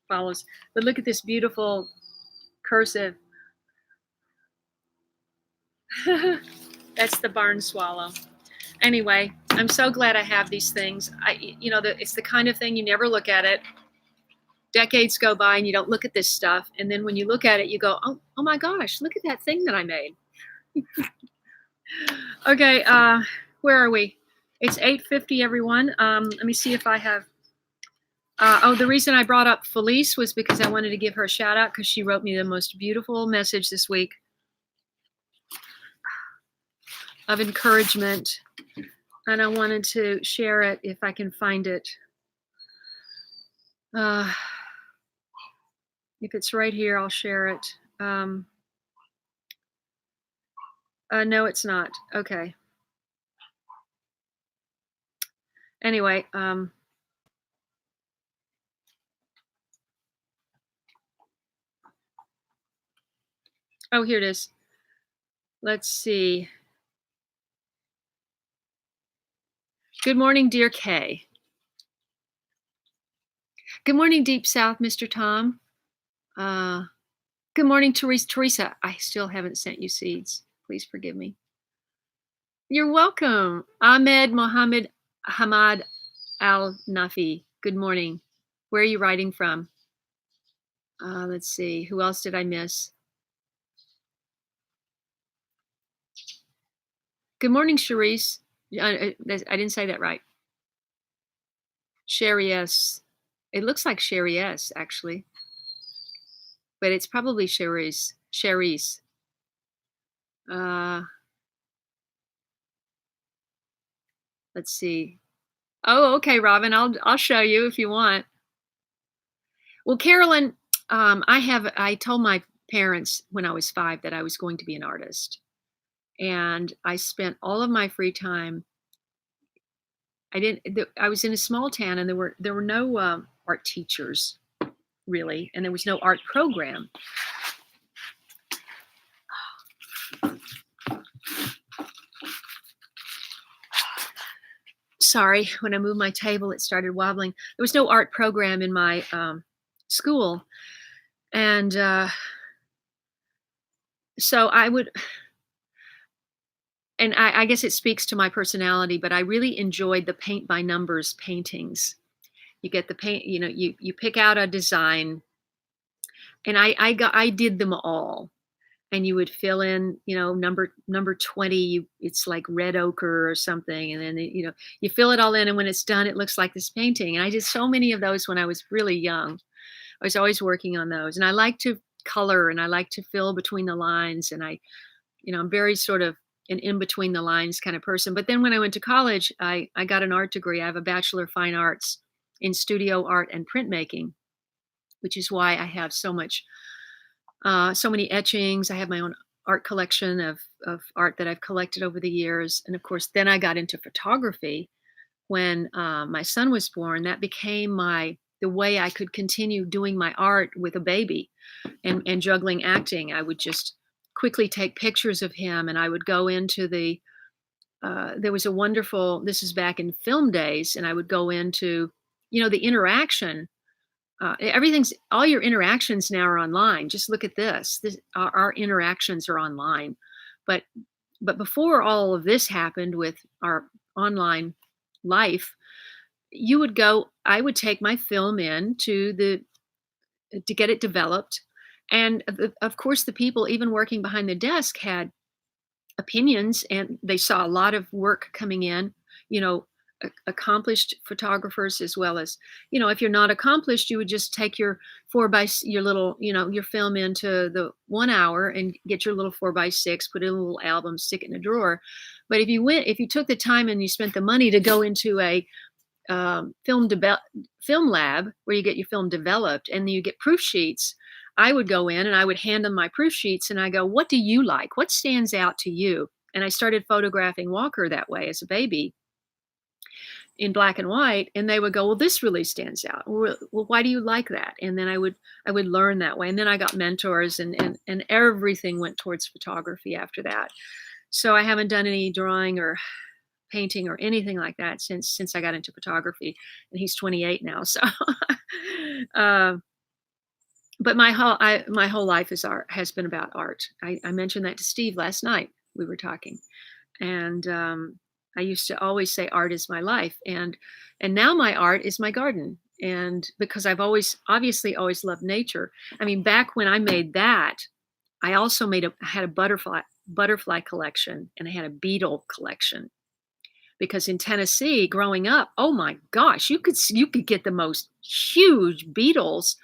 follows. But look at this beautiful cursive. That's the barn swallow. Anyway, I'm so glad I have these things. It's the kind of thing you never look at it. Decades go by and you don't look at this stuff, and then when you look at it, you go, oh my gosh, look at that thing that I made. Okay, where are we? It's 8:50, everyone. Let me see if I have. The reason I brought up Felice was because I wanted to give her a shout out because she wrote me the most beautiful message this week of encouragement, and I wanted to share it if I can find it. If it's right here, I'll share it. No, it's not. Okay. Anyway, oh, here it is. Let's see. Good morning, dear Kay. Good morning, Deep South, Mr. Tom. Good morning, Teresa. I still haven't sent you seeds. Please forgive me. You're welcome. Ahmed Mohammed Hamad Al Nafi. Good morning. Where are you writing from? Let's see. Who else did I miss? Good morning, Charisse. I didn't say that right. Sherry S. It looks like Sherry S, actually. But it's probably Charisse. Charisse. Let's see. Oh, okay, Robin. I'll show you if you want. Well, Carolyn, I told my parents when I was 5 that I was going to be an artist. And I spent all of my free time. I was in a small town and there were no art teachers really, and there was no art program. Sorry, when I moved my table, it started wobbling. There was no art program in my school. And so I would, and I guess it speaks to my personality, but I really enjoyed the paint by numbers paintings. You get the paint, you pick out a design, and I did them all. And you would fill in, number 20, it's like red ochre or something. And then, you fill it all in. And when it's done, it looks like this painting. And I did so many of those when I was really young. I was always working on those. And I like to color and I like to fill between the lines. And I'm very sort of an in between the lines kind of person. But then when I went to college, I got an art degree. I have a Bachelor of Fine Arts in studio art and printmaking, which is why I have so many etchings. I have my own art collection of art that I've collected over the years. And of course, then I got into photography when my son was born. That became the way I could continue doing my art with a baby and juggling acting. I would just quickly take pictures of him, and I would go into there was a wonderful, this is back in film days, and I would go into, the interaction. All your interactions now are online. Just look at this. Our interactions are online. But before all of this happened with our online life, I would take my film in to get it developed. And of course, the people even working behind the desk had opinions, and they saw a lot of work coming in, accomplished photographers, as well as, if you're not accomplished, you would just take your your little, your film into the 1 hour and get your little 4x6, put it in a little album, stick it in a drawer. But if you took the time and you spent the money to go into a film lab where you get your film developed and you get proof sheets, I would go in and I would hand them my proof sheets and I go, what do you like? What stands out to you? And I started photographing Walker that way as a baby in black and white. And they would go, well, this really stands out. Well, why do you like that? And then I would learn that way. And then I got mentors, and everything went towards photography after that. So I haven't done any drawing or painting or anything like that since I got into photography, and he's 28 now. So, but my whole life has been about art. I mentioned that to Steve last night. We were talking, and I used to always say art is my life, and now my art is my garden. And because I've always obviously always loved nature. I mean, back when I made that, I also had a butterfly collection, and I had a beetle collection, because in Tennessee growing up, oh my gosh, you could get the most huge beetles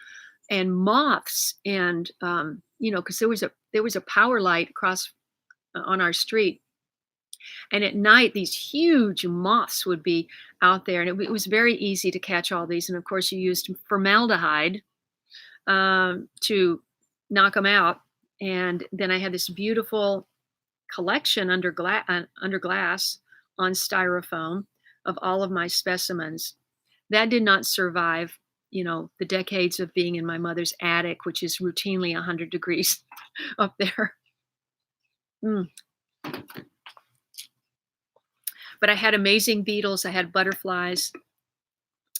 and moths, and because there was a power light across on our street, and at night these huge moths would be out there, and it was very easy to catch all these. And of course you used formaldehyde to knock them out. And then I had this beautiful collection under glass on styrofoam of all of my specimens. That did not survive, the decades of being in my mother's attic, which is routinely 100 degrees up there. Mm. But I had amazing beetles, I had butterflies,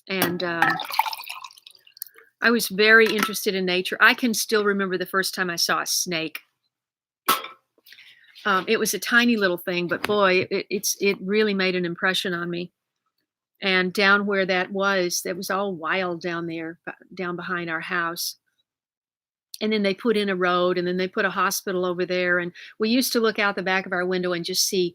and I was very interested in nature. I can still remember the first time I saw a snake. It was a tiny little thing, but boy, it really made an impression on me. And down where that was all wild down there, down behind our house. And then they put in a road, and then they put a hospital over there. And we used to look out the back of our window and just see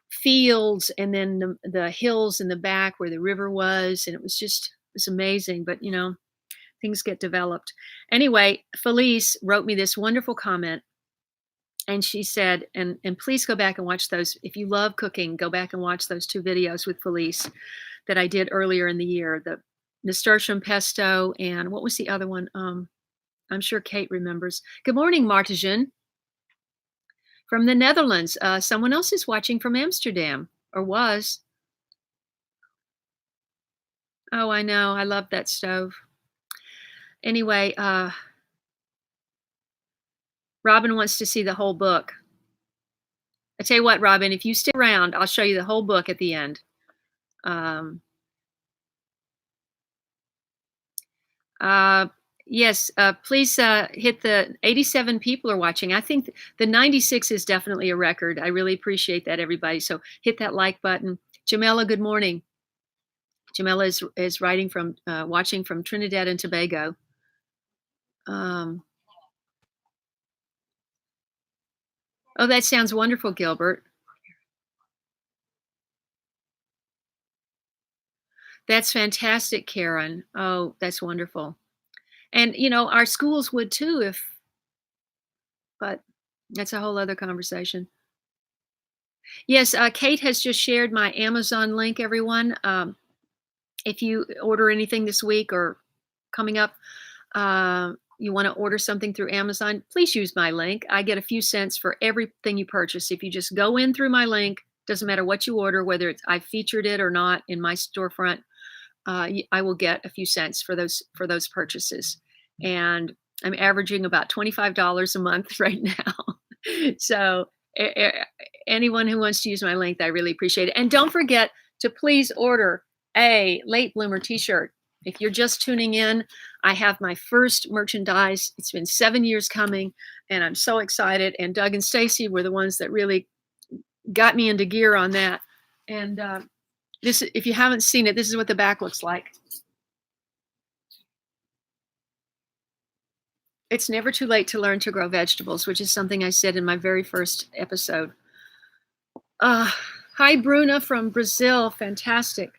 fields, and then the hills in the back where the river was. And it was amazing. But, things get developed. Anyway, Felice wrote me this wonderful comment. And she said, and please go back and watch those. If you love cooking, go back and watch those 2 videos with Felice that I did earlier in the year, the nasturtium pesto, and what was the other one? I'm sure Kate remembers. Good morning, Martijan from the Netherlands. Someone else is watching from Amsterdam, or was. Oh, I know. I love that stove. Anyway, Robin wants to see the whole book. I tell you what, Robin, if you stick around, I'll show you the whole book at the end. Yes, please hit the 87 people are watching. I think the 96 is definitely a record. I really appreciate that, everybody. So hit that like button. Jamela, good morning. Jamela is watching from Trinidad and Tobago. Oh, that sounds wonderful, Gilbert. That's fantastic, Karen. Oh, that's wonderful. And, our schools would too, but that's a whole other conversation. Yes, Kate has just shared my Amazon link, everyone. If you order anything this week or coming up, you want to order something through Amazon, please use my link. I get a few cents for everything you purchase. If you just go in through my link, doesn't matter what you order, whether I featured it or not in my storefront, I will get a few cents for those purchases. And I'm averaging about $25 a month right now. So anyone who wants to use my link, I really appreciate it. And don't forget to please order a Late Bloomer t-shirt. If you're just tuning in, I have my first merchandise. It's been 7 years coming, and I'm so excited. And Doug and Stacy were the ones that really got me into gear on that. And if you haven't seen it, this is what the back looks like. It's never too late to learn to grow vegetables, which is something I said in my very first episode. Hi, Bruna from Brazil. Fantastic.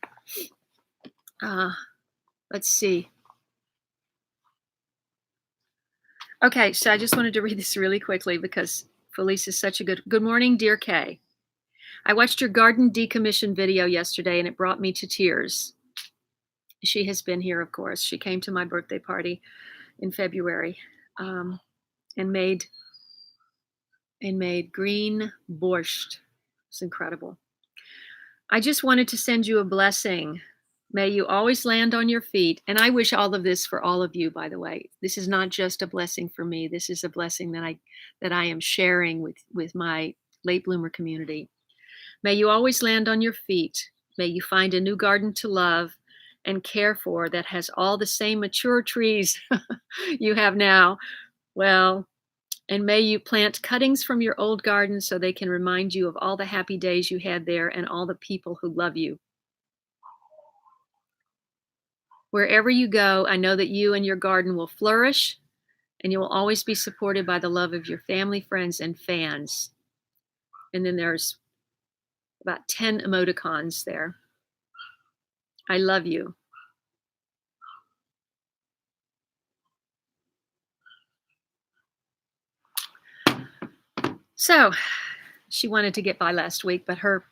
Let's see. Okay, so I just wanted to read this really quickly because Felice is such a good morning, dear Kay. I watched your garden decommission video yesterday, and it brought me to tears. She has been here, of course. She came to my birthday party in February, and made green borscht. It's incredible. I just wanted to send you a blessing. May you always land on your feet. And I wish all of this for all of you, by the way. This is not just a blessing for me. This is a blessing that I am sharing with my late bloomer community. May you always land on your feet. May you find a new garden to love and care for that has all the same mature trees you have now. Well, And may you plant cuttings from your old garden so they can remind you of all the happy days you had there and all the people who love you. Wherever you go, I know that you and your garden will flourish and you will always be supported by the love of your family, friends, and fans. And then there's about 10 emoticons there. I love you. So she wanted to get by last week, but her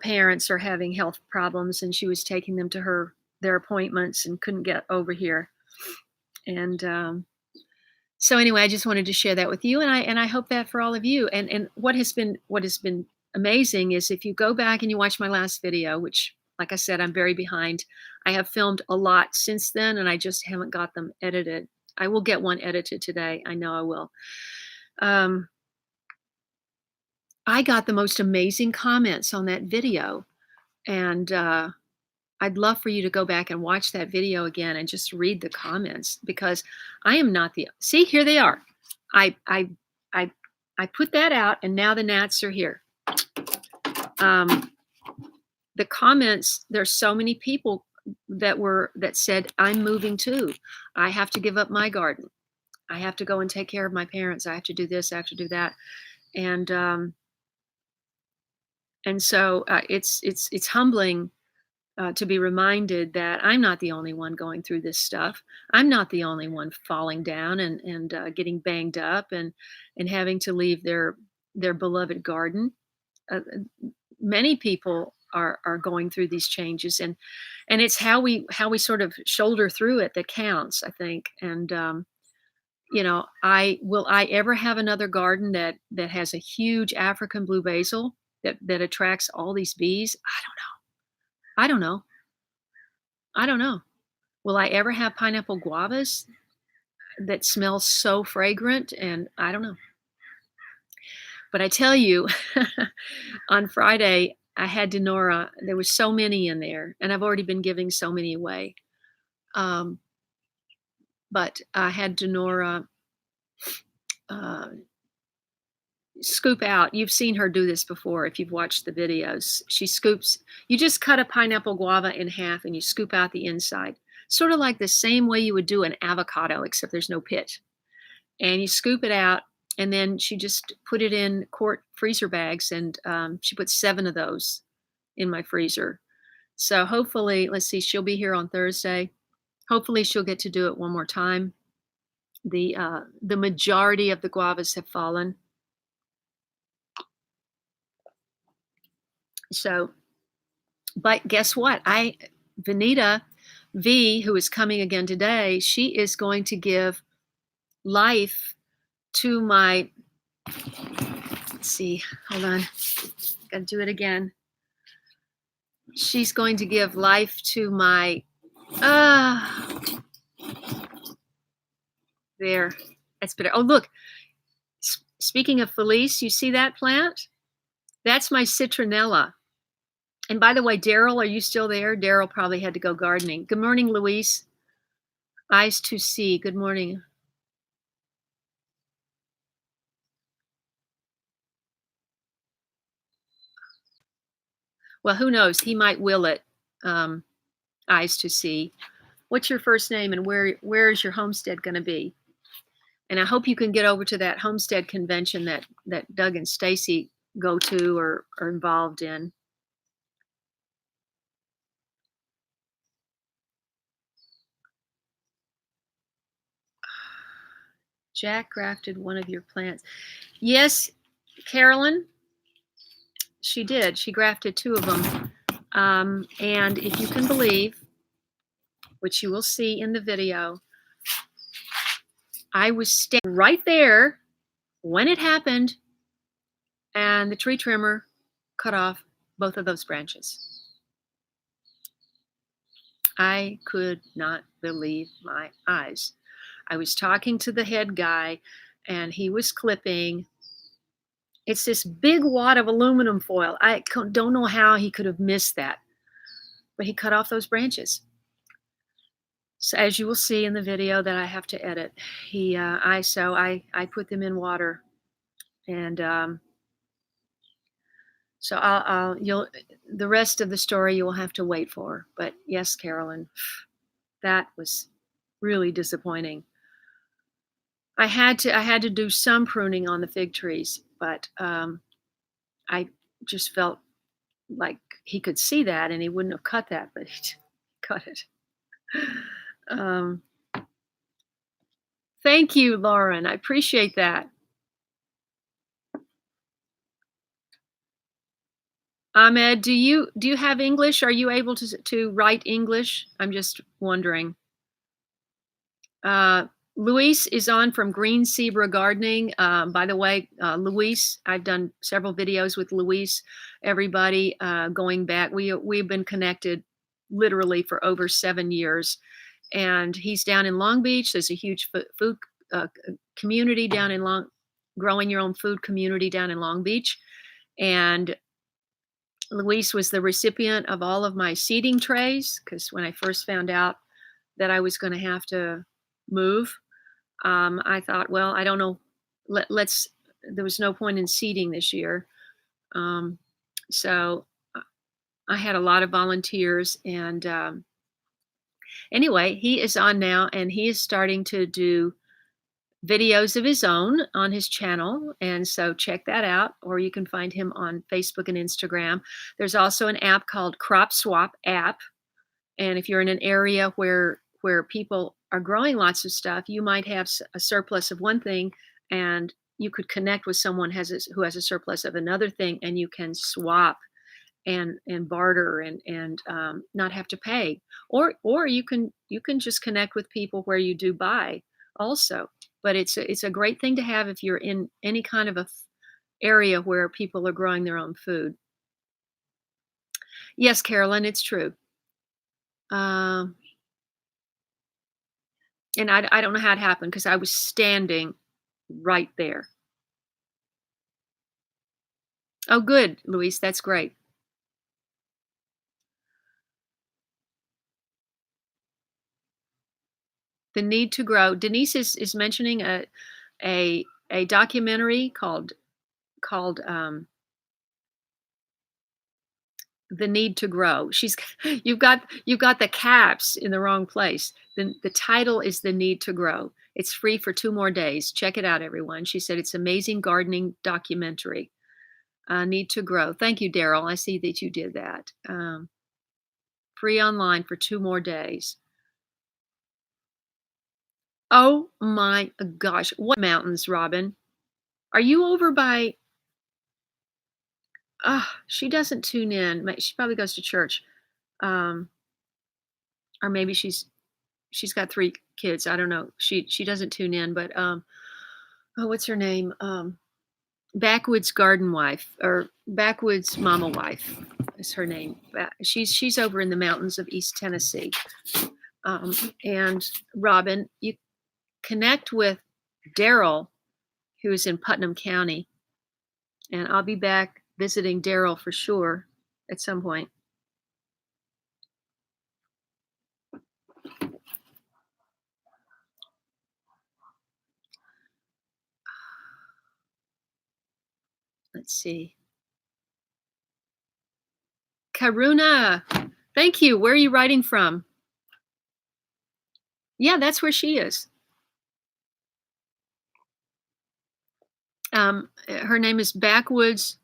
parents are having health problems and she was taking them to their appointments and couldn't get over here. And so anyway, I just wanted to share that with you, and I hope that for all of you. And what has been amazing is if you go back and you watch my last video, which, like I said, I'm very behind. I have filmed a lot since then, and I just haven't got them edited. I will get one edited today. I know I will. I got the most amazing comments on that video, and I'd love for you to go back and watch that video again and just read the comments, because I am not the see, here they are. I I I I put that out and now the gnats are here. The comments, there's so many people that said, I'm moving too. I have to give up my garden. I have to go and take care of my parents. I have to do this, I have to do that. And so it's humbling to be reminded that I'm not the only one going through this stuff. I'm not the only one falling down and getting banged up and having to leave their beloved garden. Many people are going through these changes, and it's how we sort of shoulder through it that counts, I think. And I ever have another garden that has a huge African blue basil that attracts all these bees? I don't know. I don't know. Will I ever have pineapple guavas that smell so fragrant? And I don't know. But I tell you, on Friday, I had Denora. There was so many in there, and I've already been giving so many away. But I had Denora uh, scoop out. You've seen her do this before if you've watched the videos. She scoops, you just cut a pineapple guava in half and you scoop out the inside. Sort of like the same way you would do an avocado, except there's no pit. And you scoop it out, and then she just put it in quart freezer bags, and she put 7 of those in my freezer. So hopefully, let's see, she'll be here on Thursday. Hopefully she'll get to do it one more time. The majority of the guavas have fallen. So, but guess what? Vanita V, who is coming again today, she is going to give life to my, let's see, hold on, gotta do it again. She's going to give life to my, there, that's better. Oh, look, speaking of Felice, you see that plant? That's my citronella. And by the way, Daryl, are you still there? Daryl probably had to go gardening. Good morning, Louise. Eyes to see. Good morning. Well, who knows? He might will it. Eyes to see. What's your first name, and where is your homestead going to be? And I hope you can get over to that homestead convention that Doug and Stacy go to or are involved in. Jack grafted one of your plants. Yes, Carolyn, she did. She grafted 2 of them. And if you can believe, which you will see in the video, I was standing right there when it happened, and the tree trimmer cut off both of those branches. I could not believe my eyes. I was talking to the head guy, and he was clipping. It's this big wad of aluminum foil. I don't know how he could have missed that, but he cut off those branches. So as you will see in the video that I have to edit, I put them in water, and so you'll the rest of the story you will have to wait for. But yes, Carolyn, that was really disappointing. I had to do some pruning on the fig trees, but I just felt like he could see that and he wouldn't have cut that, but he cut it. Um, Thank you, Lauren. I appreciate that. Ahmed, do you have English? Are you able to write English? I'm just wondering. Uh, Luis is on from Green Zebra Gardening. By the way, Luis, I've done several videos with Luis. Everybody, going back, we've been connected literally for over 7 years, and he's down in Long Beach. There's a huge food community down in growing your own food community down in Long Beach, and Luis was the recipient of all of my seeding trays because when I first found out that I was going to have to move, I thought, well, I don't know. Let's. There was no point in seeding this year, um, so I had a lot of volunteers. And anyway, he is on now, and he is starting to do videos of his own on his channel. And so check that out, or you can find him on Facebook and Instagram. There's also an app called Crop Swap app. And if you're in an area where people are growing lots of stuff, you might have a surplus of one thing, and you could connect with someone who has a surplus of another thing, and you can swap and barter and not have to pay. Or you can just connect with people where you do buy also. But it's a great thing to have if you're in any kind of area where people are growing their own food. Yes, Carolyn, it's true. Um, and I don't know how it happened because I was standing right there. Oh, good, Luis. That's great. The need to grow. Denise is mentioning a documentary called The Need to Grow. You've got the caps in the wrong place. The title is The Need to Grow. It's free for 2 more days. Check it out, everyone. She said it's amazing gardening documentary. Need to Grow. Thank you, Daryl. I see that you did that. Free online for 2 more days. Oh my gosh. What mountains, Robin? Are you over by she doesn't tune in. She probably goes to church. Um, or maybe she's got 3 kids. I don't know. She doesn't tune in, but oh, what's her name? Backwoods Garden Wife or Backwoods Mama Wife is her name. She's over in the mountains of East Tennessee. And Robin, you connect with Daryl, who is in Putnam County, and I'll be back visiting Daryl for sure at some point. Let's see. Karuna, thank you. Where are you writing from? Yeah, that's where she is. Her name is Backwoods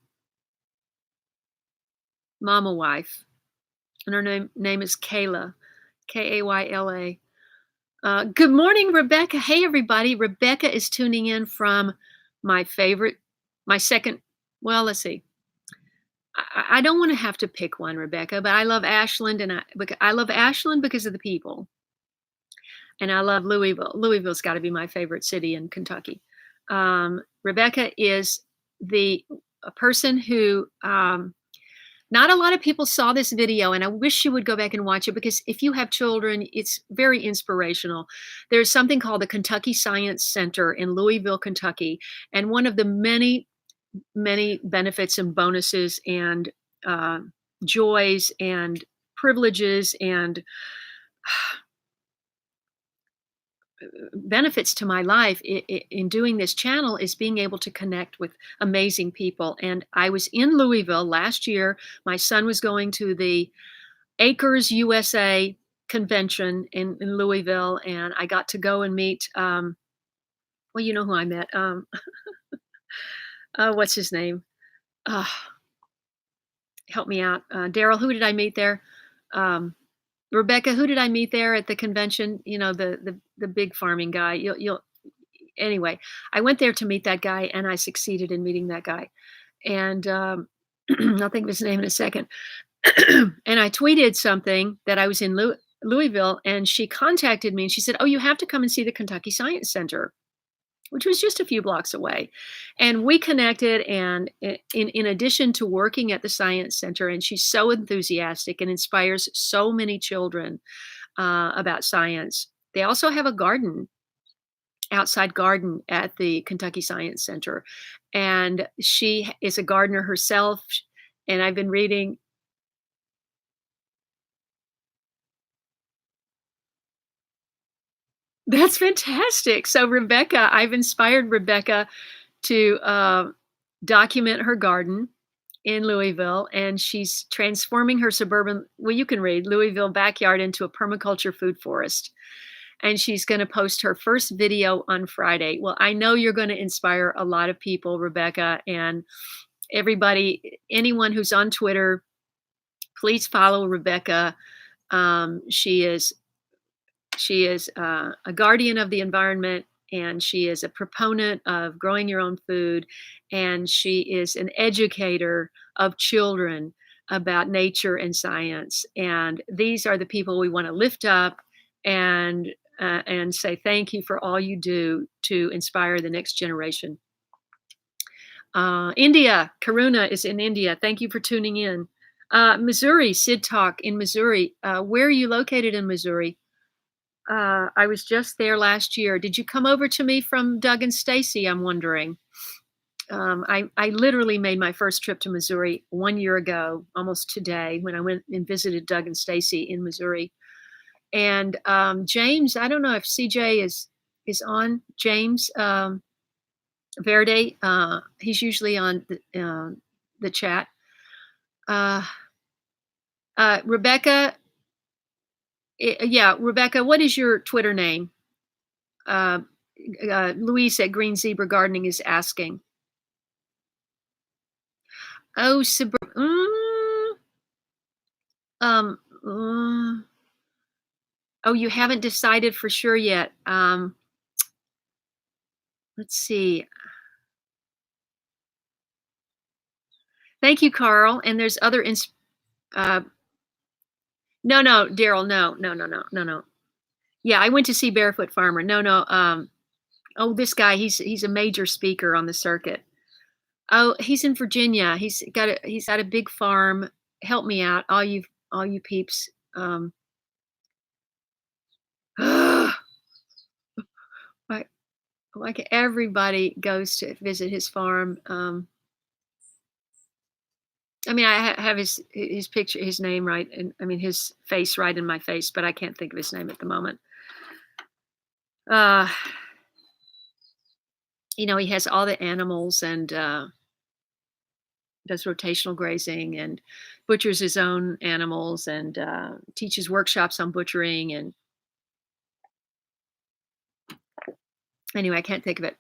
Mama Wife, and her name is Kayla, Kayla. Good morning, Rebecca. Hey, everybody. Rebecca is tuning in from my second. Well, let's see. I don't want to have to pick one, Rebecca, but I love Ashland, and I love Ashland because of the people, and I love Louisville. Louisville's got to be my favorite city in Kentucky. Rebecca is a person who not a lot of people saw this video, and I wish you would go back and watch it because if you have children, it's very inspirational. There's something called the Kentucky Science Center in Louisville, Kentucky, and one of the many, many benefits and bonuses and joys and privileges and benefits to my life in doing this channel is being able to connect with amazing people. And I was in Louisville last year. My son was going to the Acres USA convention in Louisville, and I got to go and meet. Well, you know who I met. What's his name? Uh, Help me out. Daryl, who did I meet there? Um, Rebecca, who did I meet there at the convention? You know, the big farming guy. You'll anyway. I went there to meet that guy, and I succeeded in meeting that guy. And I'll think of his name in a second. And I tweeted something that I was in Louisville, and she contacted me and she said, "Oh, you have to come and see the Kentucky Science Center," which was just a few blocks away. And we connected. And in addition to working at the Science Center, and she's so enthusiastic and inspires so many children about science, they also have a garden, outside garden at the Kentucky Science Center. And she is a gardener herself. And I've been reading. That's fantastic. So Rebecca, I've inspired Rebecca to document her garden in Louisville, and she's transforming her suburban, well, you can read, Louisville backyard into a permaculture food forest. And she's going to post her first video on Friday. Well, I know you're going to inspire a lot of people, Rebecca, and everybody, anyone who's on Twitter, please follow Rebecca. She is a guardian of the environment, and she is a proponent of growing your own food, and she is an educator of children about nature and science. And these are the people we want to lift up and say thank you for all you do to inspire the next generation. India, Karuna is in India. Thank you for tuning in. Missouri, Sid Talk in Missouri. Where are you located in Missouri? I was just there last year. Did you come over to me from Doug and Stacy? I'm wondering. I literally made my first trip to Missouri 1 year ago, almost today, when I went and visited Doug and Stacy in Missouri. And James, I don't know if CJ is on. James Verde, he's usually on the chat. Rebecca, yeah, Rebecca, what is your Twitter name? Luis at Green Zebra Gardening is asking. Oh, um, oh, you haven't decided for sure yet. Let's see. Thank you, Carl. And there's other no, Daryl, no. Yeah, I went to see Barefoot Farmer. No. Oh, this guy, he's a major speaker on the circuit. Oh, he's in Virginia. He's got a big farm. Help me out, all you peeps. Like like everybody goes to visit his farm. I mean, I have his picture, his name right, and I mean his face right in my face, but I can't think of his name at the moment. Uh, he has all the animals and does rotational grazing and butchers his own animals and teaches workshops on butchering. And anyway, I can't think of it.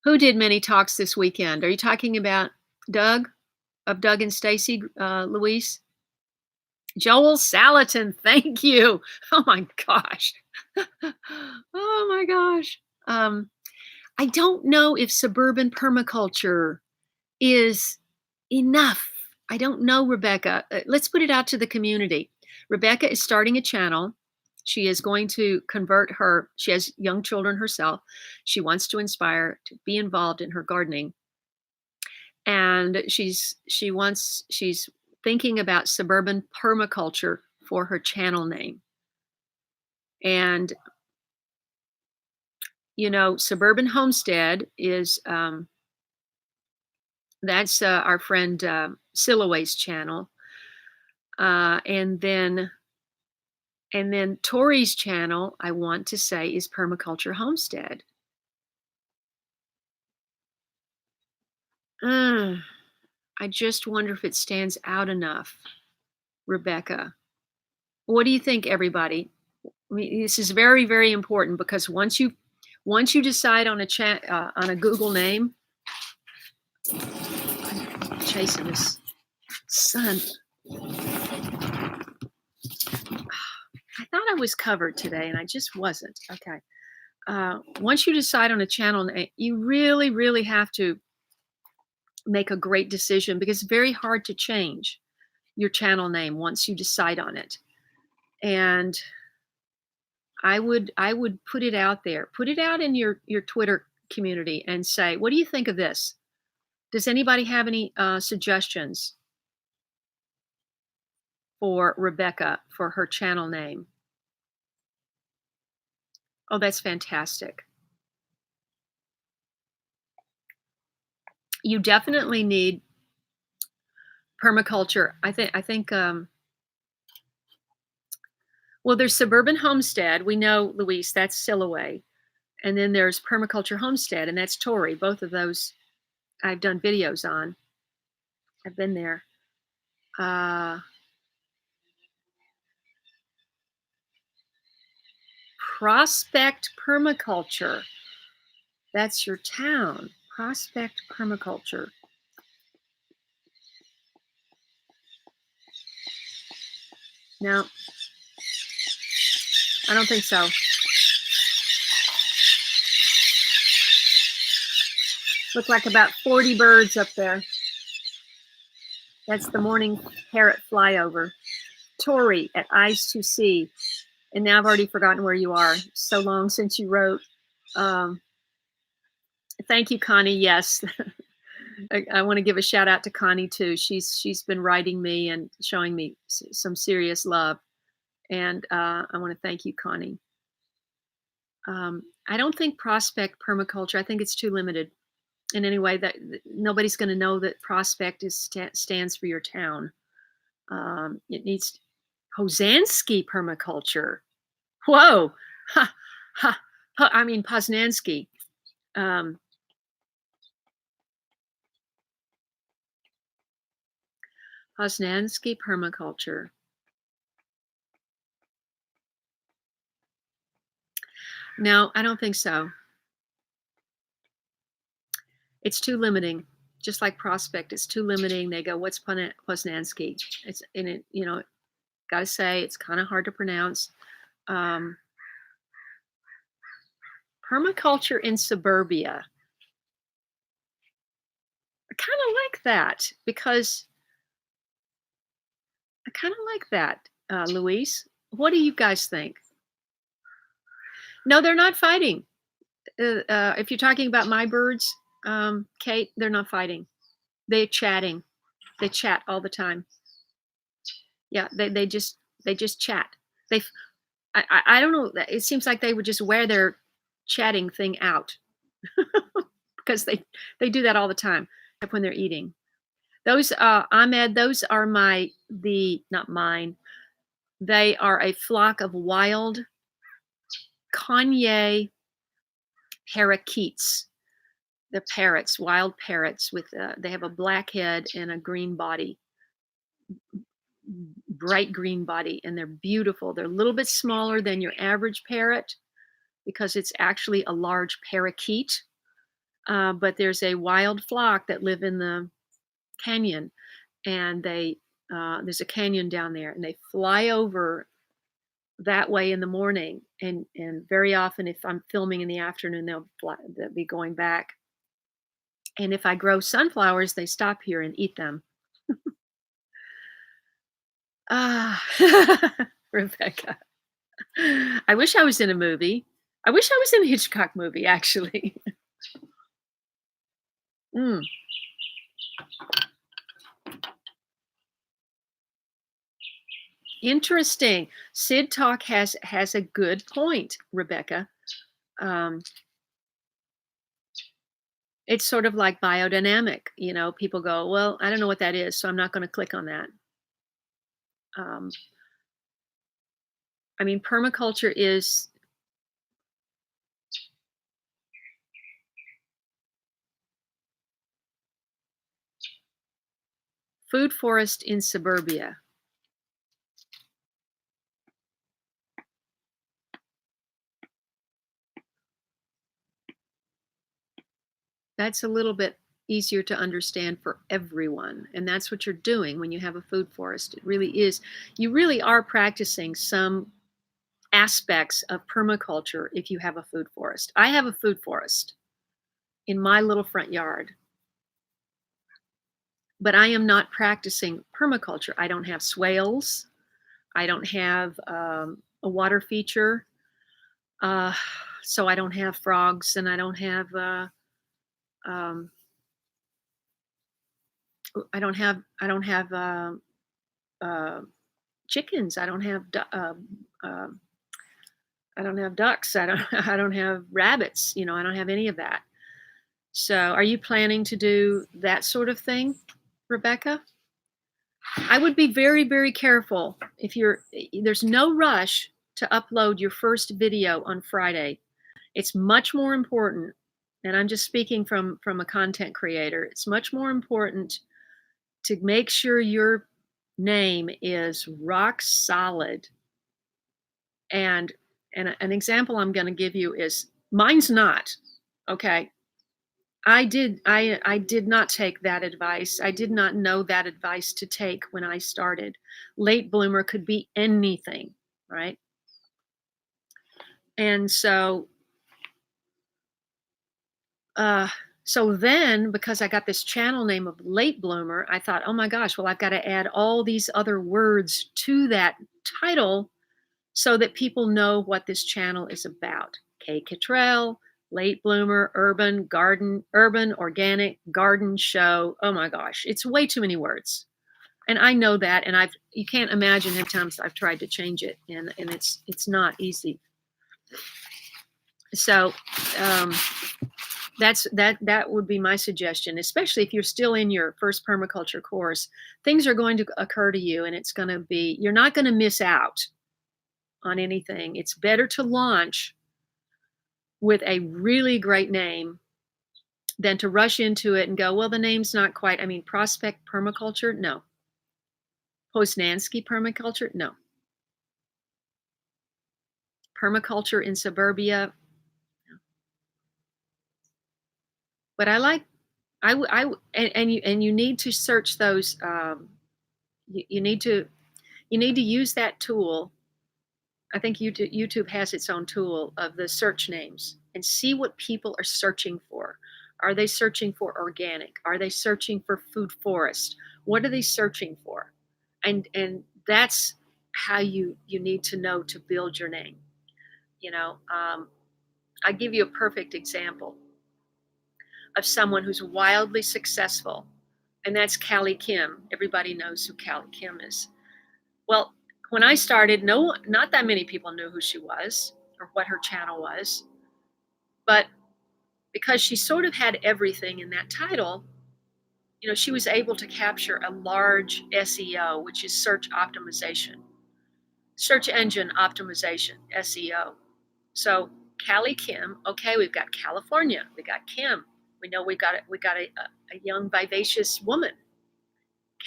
Who did many talks this weekend? Are you talking about Doug, of Doug and Stacy, Luis? Joel Salatin, thank you. Oh my gosh. Oh my gosh. I don't know if suburban permaculture is enough. I don't know, Rebecca. Let's put it out to the community. Rebecca is starting a channel. She is going to she has young children herself. She wants to inspire to be involved in her gardening. And she's thinking about suburban permaculture for her channel name. And Suburban Homestead is that's our friend Silhouette's channel. And then And then Tori's channel, I want to say, is Permaculture Homestead. Mm, I just wonder if it stands out enough, Rebecca. What do you think, everybody? I mean, this is very, very important because once you decide on a chat on a Google name, I'm chasing this sun. I thought I was covered today, and I just wasn't. Okay. Once you decide on a channel name, you really, really have to make a great decision because it's very hard to change your channel name once you decide on it. And I would put it out there. Put it out in your Twitter community and say, what do you think of this? Does anybody have any suggestions for Rebecca for her channel name? Oh, that's fantastic. You definitely need permaculture. I think well, there's Suburban Homestead. We know, Luis, that's Silloway. And then there's Permaculture Homestead, and that's Tori. Both of those I've done videos on. I've been there. Prospect Permaculture. That's your town. Prospect Permaculture. No, I don't think so. Look like about 40 birds up there. That's the morning parrot flyover. Tori at Eyes to See. And now I've already forgotten where you are. So long since you wrote. Thank you, Connie. Yes. I want to give a shout out to Connie too. She's been writing me and showing me some serious love. And I want to thank you, Connie. I don't think Prospect Permaculture, I think it's too limited in any way that nobody's going to know that Prospect stands for your town. It needs Poznansky Permaculture. Whoa. Ha, ha, I mean, Poznansky. Poznansky Permaculture. No, I don't think so. It's too limiting. Just like Prospect, it's too limiting. They go, what's Poznansky? It's in it, gotta say, it's kind of hard to pronounce. Permaculture in suburbia. I kind of like that because I kind of like that, Luis. What do you guys think? No, they're not fighting. If you're talking about my birds, Kate, they're not fighting. They're chatting. They chat all the time. Yeah, they just chat. They, I don't know. It seems like they would just wear their chatting thing out because they do that all the time when they're eating. Those Ahmed, those are not mine. They are a flock of wild Kanye parakeets. They're parrots, wild parrots with they have a black head and a green body, bright green body, and they're beautiful. They're a little bit smaller than your average parrot because it's actually a large parakeet. But there's a wild flock that live in the canyon, and there's a canyon down there, and they fly over that way in the morning, and very often if I'm filming in the afternoon, they'll be going back. And if I grow sunflowers, they stop here and eat them. Ah, Rebecca. I wish I was in a movie. I wish I was in a Hitchcock movie, actually. Mm. Interesting. Sid Talk has a good point, Rebecca. It's sort of like biodynamic. People go, well, I don't know what that is, so I'm not going to click on that. I mean, permaculture is food forest in suburbia. That's a little bit easier to understand for everyone. And that's what you're doing when you have a food forest. It really is. You really are practicing some aspects of permaculture if you have a food forest. I have a food forest in my little front yard, but I am not practicing permaculture. I don't have swales. I don't have a water feature. Uh, so I don't have frogs and I don't have um, uh, chickens. Uh, I don't have ducks. I don't I don't have rabbits. I don't have any of that. So, are you planning to do that sort of thing, Rebecca? I would be very, very careful if there's no rush to upload your first video on Friday. It's much more important, and I'm just speaking from a content creator. It's much more important to make sure your name is rock solid. And an example I'm going to give you is mine's not. Okay. I did not take that advice. I did not know that advice to take when I started. Late bloomer could be anything, right? And uh so then because I got this channel name of late bloomer, I thought, "Oh my gosh, well I've got to add all these other words to that title so that people know what this channel is about." Kay Cottrell, late bloomer, urban, organic, garden show. Oh my gosh, it's way too many words. And I know that, and you can't imagine how many times I've tried to change it, and it's not easy. So that would be my suggestion, especially if you're still in your first permaculture course. Things are going to occur to you, and you're not going to miss out on anything. It's better to launch with a really great name than to rush into it and go, well, the name's not quite. I mean, Prospect Permaculture, no. Poznansky Permaculture, no. Permaculture in Suburbia, no. But and you need to search those. You need to use that tool. I think YouTube has its own tool of the search names and see what people are searching for. Are they searching for organic? Are they searching for food forest? What are they searching for? And that's how you need to know to build your name. I give you a perfect example of someone who's wildly successful, and that's Callie Kim. Everybody knows who Callie Kim is. Well, when I started, not that many people knew who she was or what her channel was. But because she sort of had everything in that title, she was able to capture a large SEO, which is search optimization, search engine optimization, SEO. So Callie Kim, okay, we've got California, we got Kim. We know we got a young vivacious woman.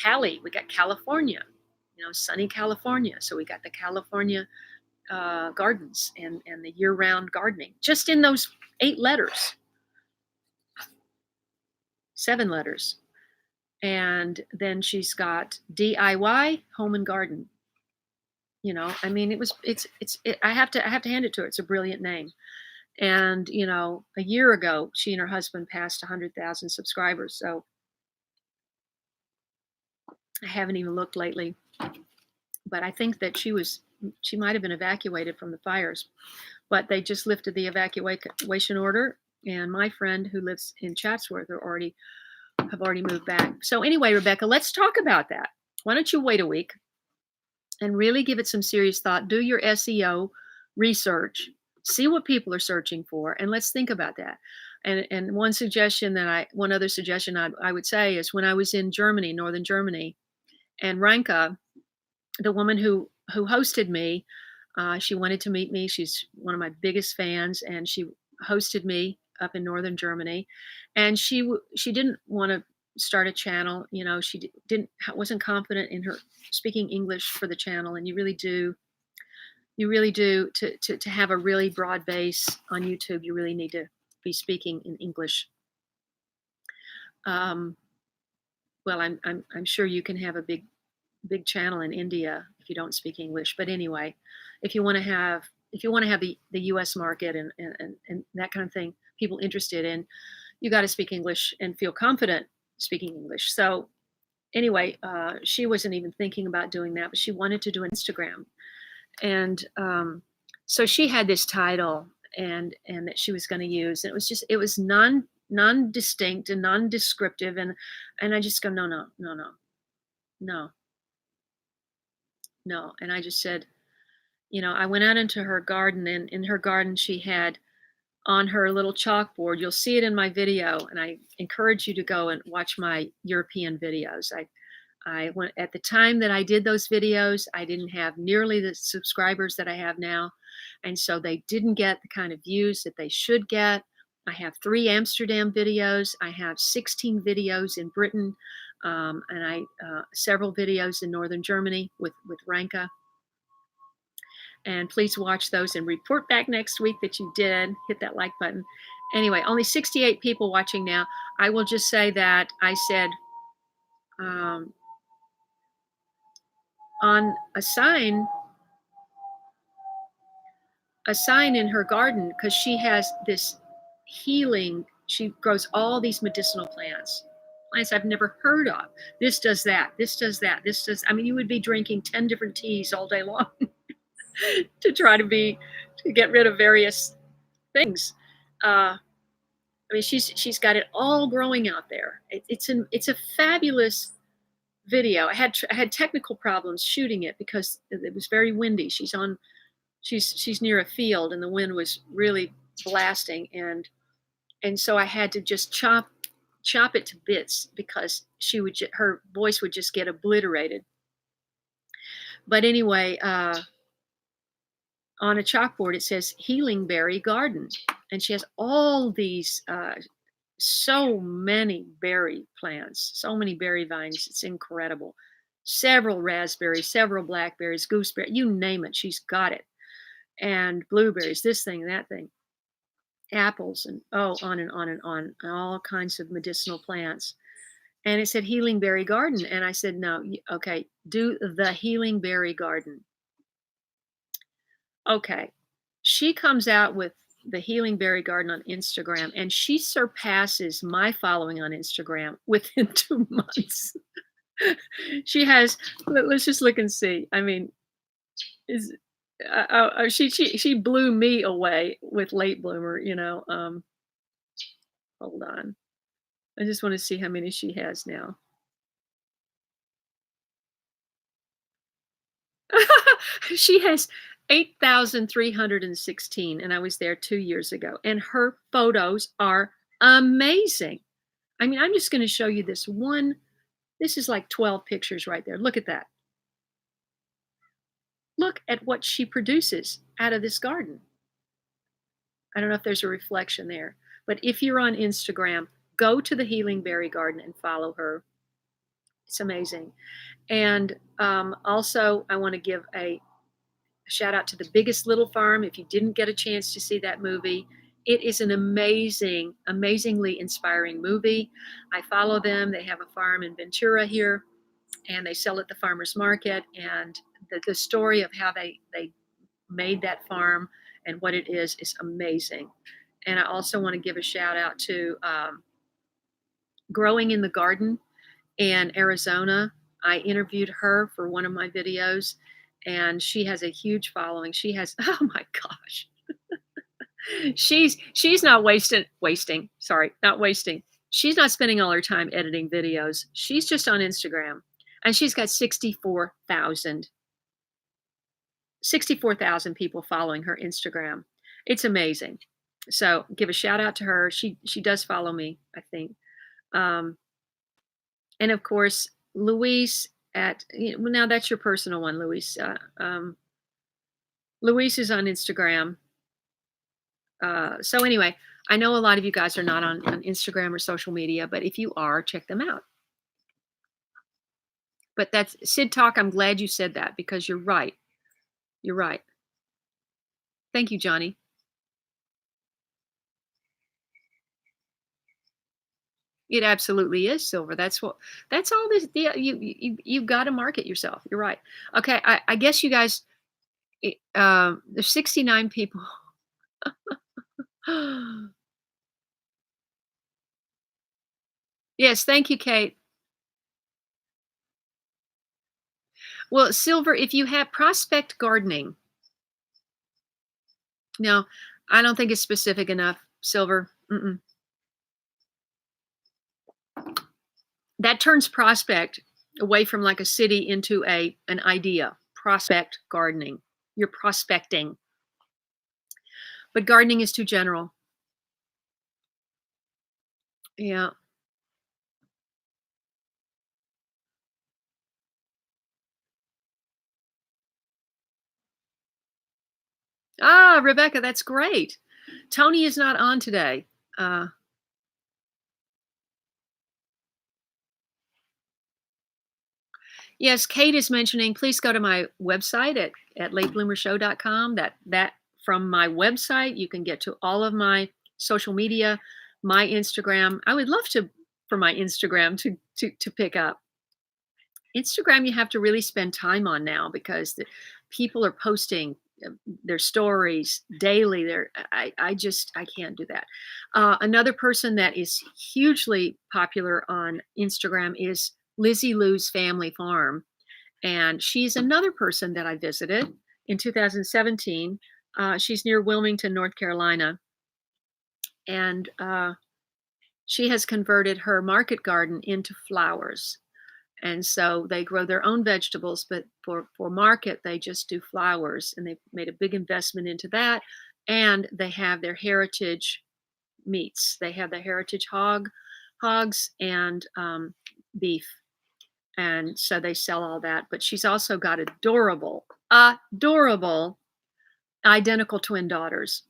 Callie, we got California, sunny California. So we got the California gardens and the year-round gardening, just in those 8 letters, 7 letters. And then she's got DIY home and garden. I mean, I have to hand it to her. It's a brilliant name. And a year ago, she and her husband passed 100,000 subscribers. So I haven't even looked lately, but I think that she might have been evacuated from the fires, but they just lifted the evacuation order. And my friend who lives in Chatsworth have already moved back. So anyway, Rebecca, let's talk about that. Why don't you wait a week and really give it some serious thought? Do your SEO research, see what people are searching for, and let's think about that. And one other suggestion I would say is when I was in Germany, northern Germany, and Ranka, the woman who hosted me, She wanted to meet me. She's one of my biggest fans, and she hosted me up in northern Germany. And she didn't want to start a channel. You know, she didn't wasn't confident in her speaking English for the channel. And you really do to have a really broad base on YouTube. You really need to be speaking in English. Um, well, I'm sure you can have a big channel in India if you don't speak English. But anyway, if you want to have the US market and that kind of thing, people interested in, you got to speak English and feel confident speaking English. So anyway, she wasn't even thinking about doing that, but she wanted to do an Instagram. And so she had this title and that she was going to use. And it was non distinct and non descriptive. And I just go, no, no, no, no, no, no. And I just said, you know, I went out into her garden, and in her garden, she had on her little chalkboard, you'll see it in my video, and I encourage you to go and watch my European videos. I went at the time that I did those videos, I didn't have nearly the subscribers that I have now. And so they didn't get the kind of views that they should get. I have 3 Amsterdam videos. I have 16 videos in Britain, and I several videos in northern Germany with Ranka. And please watch those and report back next week that you did. Hit that like button. Anyway, only 68 people watching now. I will just say that I said um, on a sign in her garden, because she has this healing. She grows all these medicinal plants I've never heard of. This does that. This does that. This does. I mean, you would be drinking 10 different teas all day long to try to get rid of various things. I mean, she's got it all growing out there. It's a fabulous video. I had technical problems shooting it because it was very windy. She's near a field, and the wind was really blasting, and so I had to just chop it to bits because her voice would just get obliterated. But anyway, on a chalkboard it says Healing Berry Garden, and she has all these so many berry plants, so many berry vines. It's incredible. Several raspberries, several blackberries, gooseberry, you name it, she's got it. And blueberries, this thing, that thing, apples, and on and on and on, all kinds of medicinal plants. And it said Healing Berry Garden. And I said, no, okay, do the Healing Berry Garden. Okay. She comes out with the Healing Berry Garden on Instagram, and she surpasses my following on Instagram within 2 months. She has, let's just look and see. I mean, is she blew me away with Late Bloomer, you know. Hold on. I just want to see how many she has now. She has 8,316, and I was there 2 years ago, and her photos are amazing. I mean, I'm just going to show you this one. This is like 12 pictures right there. Look at that. Look at what she produces out of this garden. I don't know if there's a reflection there, but if you're on Instagram, go to the Healing Berry Garden and follow her. It's amazing. And also, I want to give a shout out to The Biggest Little Farm. If you didn't get a chance to see that movie, it is an amazingly inspiring movie. I follow them. They have a farm in Ventura here, and they sell at the farmer's market. And the story of how they made that farm and what it is amazing. And I also want to give a shout out to Growing in the Garden in Arizona. I interviewed her for one of my videos, and she has a huge following. She has, oh my gosh. She's not not wasting. She's not spending all her time editing videos. She's just on Instagram, and she's got 64,000 people following her Instagram. It's amazing. So give a shout out to her. She does follow me, I think. And of course, Luis now that's your personal one, Luis. Luis is on Instagram. So anyway, I know a lot of you guys are not on Instagram or social media, but if you are, check them out. But that's Sid Talk. I'm glad you said that because you're right. You're right. Thank you, Johnny. It absolutely is silver. That's all this. You've got to market yourself. You're right. Okay, I guess you guys. There's 69 people. Yes, thank you, Kate. Well, silver. If you have prospect gardening, no, I don't think it's specific enough. Silver. Mm-mm. That turns prospect away from like a city into an idea. Prospect gardening. You're prospecting, but gardening is too general. Yeah. Ah, Rebecca, that's great. Tony is not on today. Uh, yes, Kate is mentioning, please go to my website at latebloomershow.com. That from my website, you can get to all of my social media, my Instagram. I would love to for my Instagram to pick up. Instagram, you have to really spend time on now because people are posting their stories daily. I can't do that. Another person that is hugely popular on Instagram is Lizzy Lou's Family Farm, and she's another person that I visited in 2017. She's near Wilmington, North Carolina, and she has converted her market garden into flowers, and so they grow their own vegetables, but for market they just do flowers, and they've made a big investment into that. And they have their heritage meats. They have the heritage hogs and beef, and so they sell all that. But she's also got adorable identical twin daughters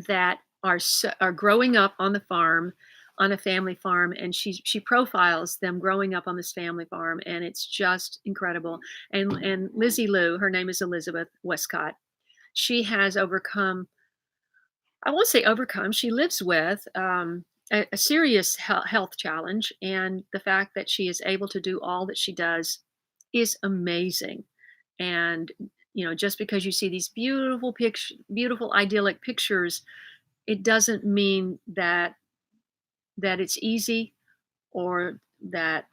that are growing up on the farm, on a family farm, and she profiles them growing up on this family farm, and it's just incredible. And Lizzy Lou, her name is Elizabeth Westcott. She has overcome, I won't say overcome, she lives with a serious health challenge, and the fact that she is able to do all that she does is amazing. And just because you see these beautiful idyllic pictures, it doesn't mean that it's easy, or that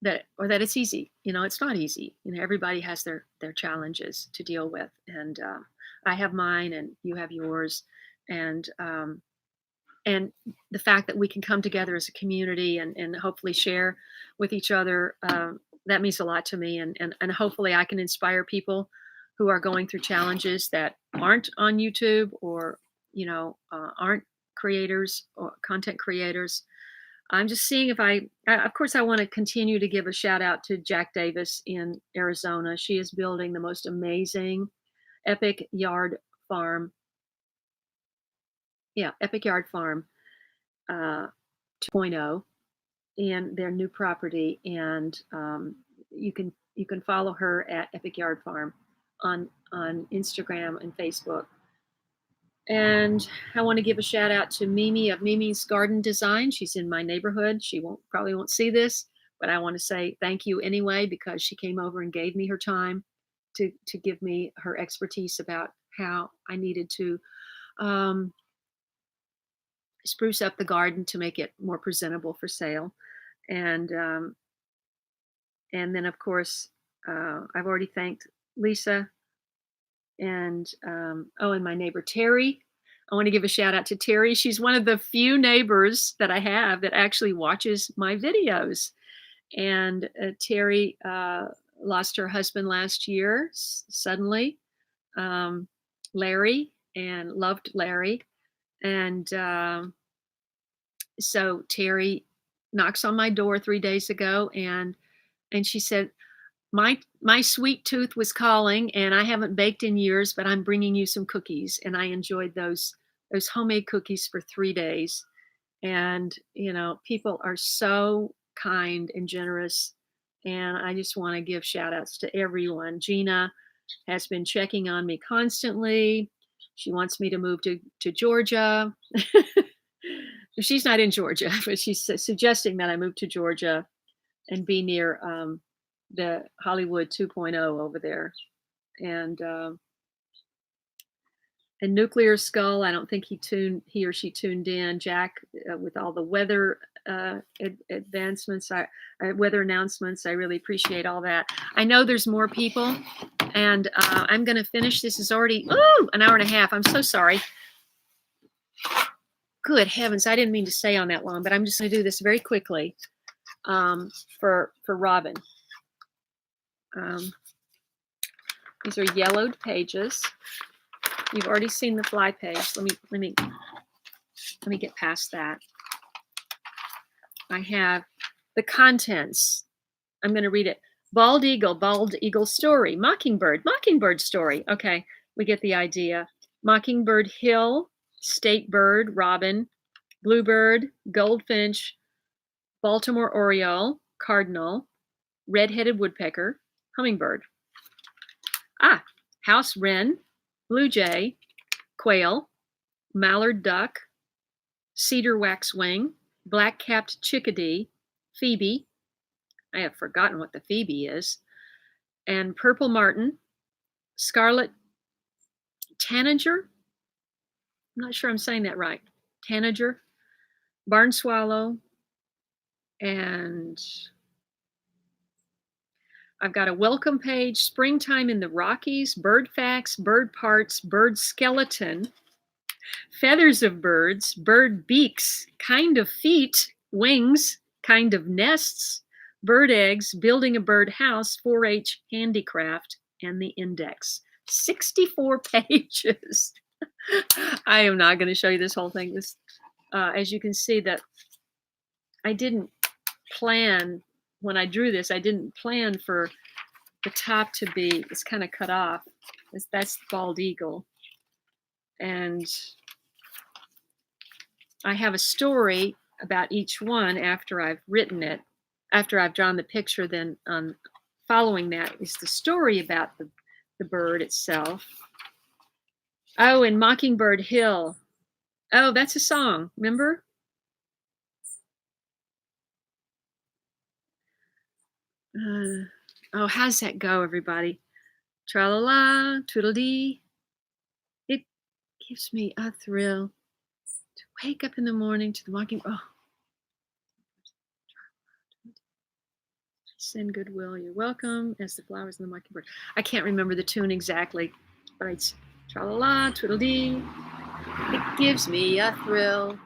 it's easy. It's not easy. Everybody has their challenges to deal with, and I have mine, and you have yours, and and the fact that we can come together as a community and hopefully share with each other, that means a lot to me, and hopefully I can inspire people who are going through challenges that aren't on YouTube, or aren't creators or content creators. I'm just seeing if of course, I want to continue to give a shout out to Jack Davis in Arizona. She is building the most amazing epic yard farm. Yeah, epic yard farm, uh, 2.0, in their new property, and you can follow her at Epic Yard Farm on Instagram and Facebook. And I want to give a shout out to Mimi of Mimi's Garden Design. She's in my neighborhood. She probably won't see this, but I want to say thank you anyway, because she came over and gave me her time to give me her expertise about how I needed to um, spruce up the garden to make it more presentable for sale. And then, of course, I've already thanked Lisa, and and my neighbor Terry. I want to give a shout out to Terry. She's one of the few neighbors that I have that actually watches my videos. And Terry lost her husband last year suddenly, um, Larry, and loved Larry. And so Terry knocks on my door 3 days ago, and she said, my sweet tooth was calling, and I haven't baked in years, but I'm bringing you some cookies, and I enjoyed those homemade cookies for 3 days. And, people are so kind and generous, and I just wanna give shout outs to everyone. Gina has been checking on me constantly. She wants me to move to Georgia. She's not in Georgia, but she's suggesting that I move to Georgia and be near, the Hollywood 2.0 over there. And, and Nuclear Skull, I don't think he or she tuned in. Jack, with all the weather advancements, weather announcements, I really appreciate all that. I know there's more people, and I'm going to finish. This is already an hour and a half. I'm so sorry. Good heavens, I didn't mean to stay on that long, but I'm just going to do this very quickly for Robin. These are yellowed pages. You've already seen the fly page. Let me get past that. I have the contents. I'm going to read it. Bald eagle story. Mockingbird story. Okay, we get the idea. Mockingbird hill, state bird, robin, bluebird, goldfinch, Baltimore oriole, cardinal, red-headed woodpecker, hummingbird. House wren, blue jay, quail, mallard duck, cedar waxwing, black-capped chickadee, phoebe. I have forgotten what the phoebe is. And purple martin, scarlet tanager. I'm not sure I'm saying that right. Tanager, barn swallow, and I've got a welcome page, springtime in the Rockies, bird facts, bird parts, bird skeleton, feathers of birds, bird beaks, kind of feet, wings, kind of nests, bird eggs, building a bird house, 4-H handicraft, and the index. 64 pages. I am not going to show you this whole thing. As you can see, that I didn't plan when I drew this. I didn't plan for the top to be, it's kind of cut off. That's the bald eagle. And I have a story about each one after I've written it. After I've drawn the picture, then following that is the story about the bird itself. Oh, and Mockingbird Hill. Oh, that's a song, remember? How's that go, everybody? Tra-la-la, twiddle-dee. It gives me a thrill to wake up in the morning to the mockingbird. Send goodwill, you're welcome, as the flowers in the mockingbird. I can't remember the tune exactly, but it's tra-la-la, twiddle-dee. It gives me a thrill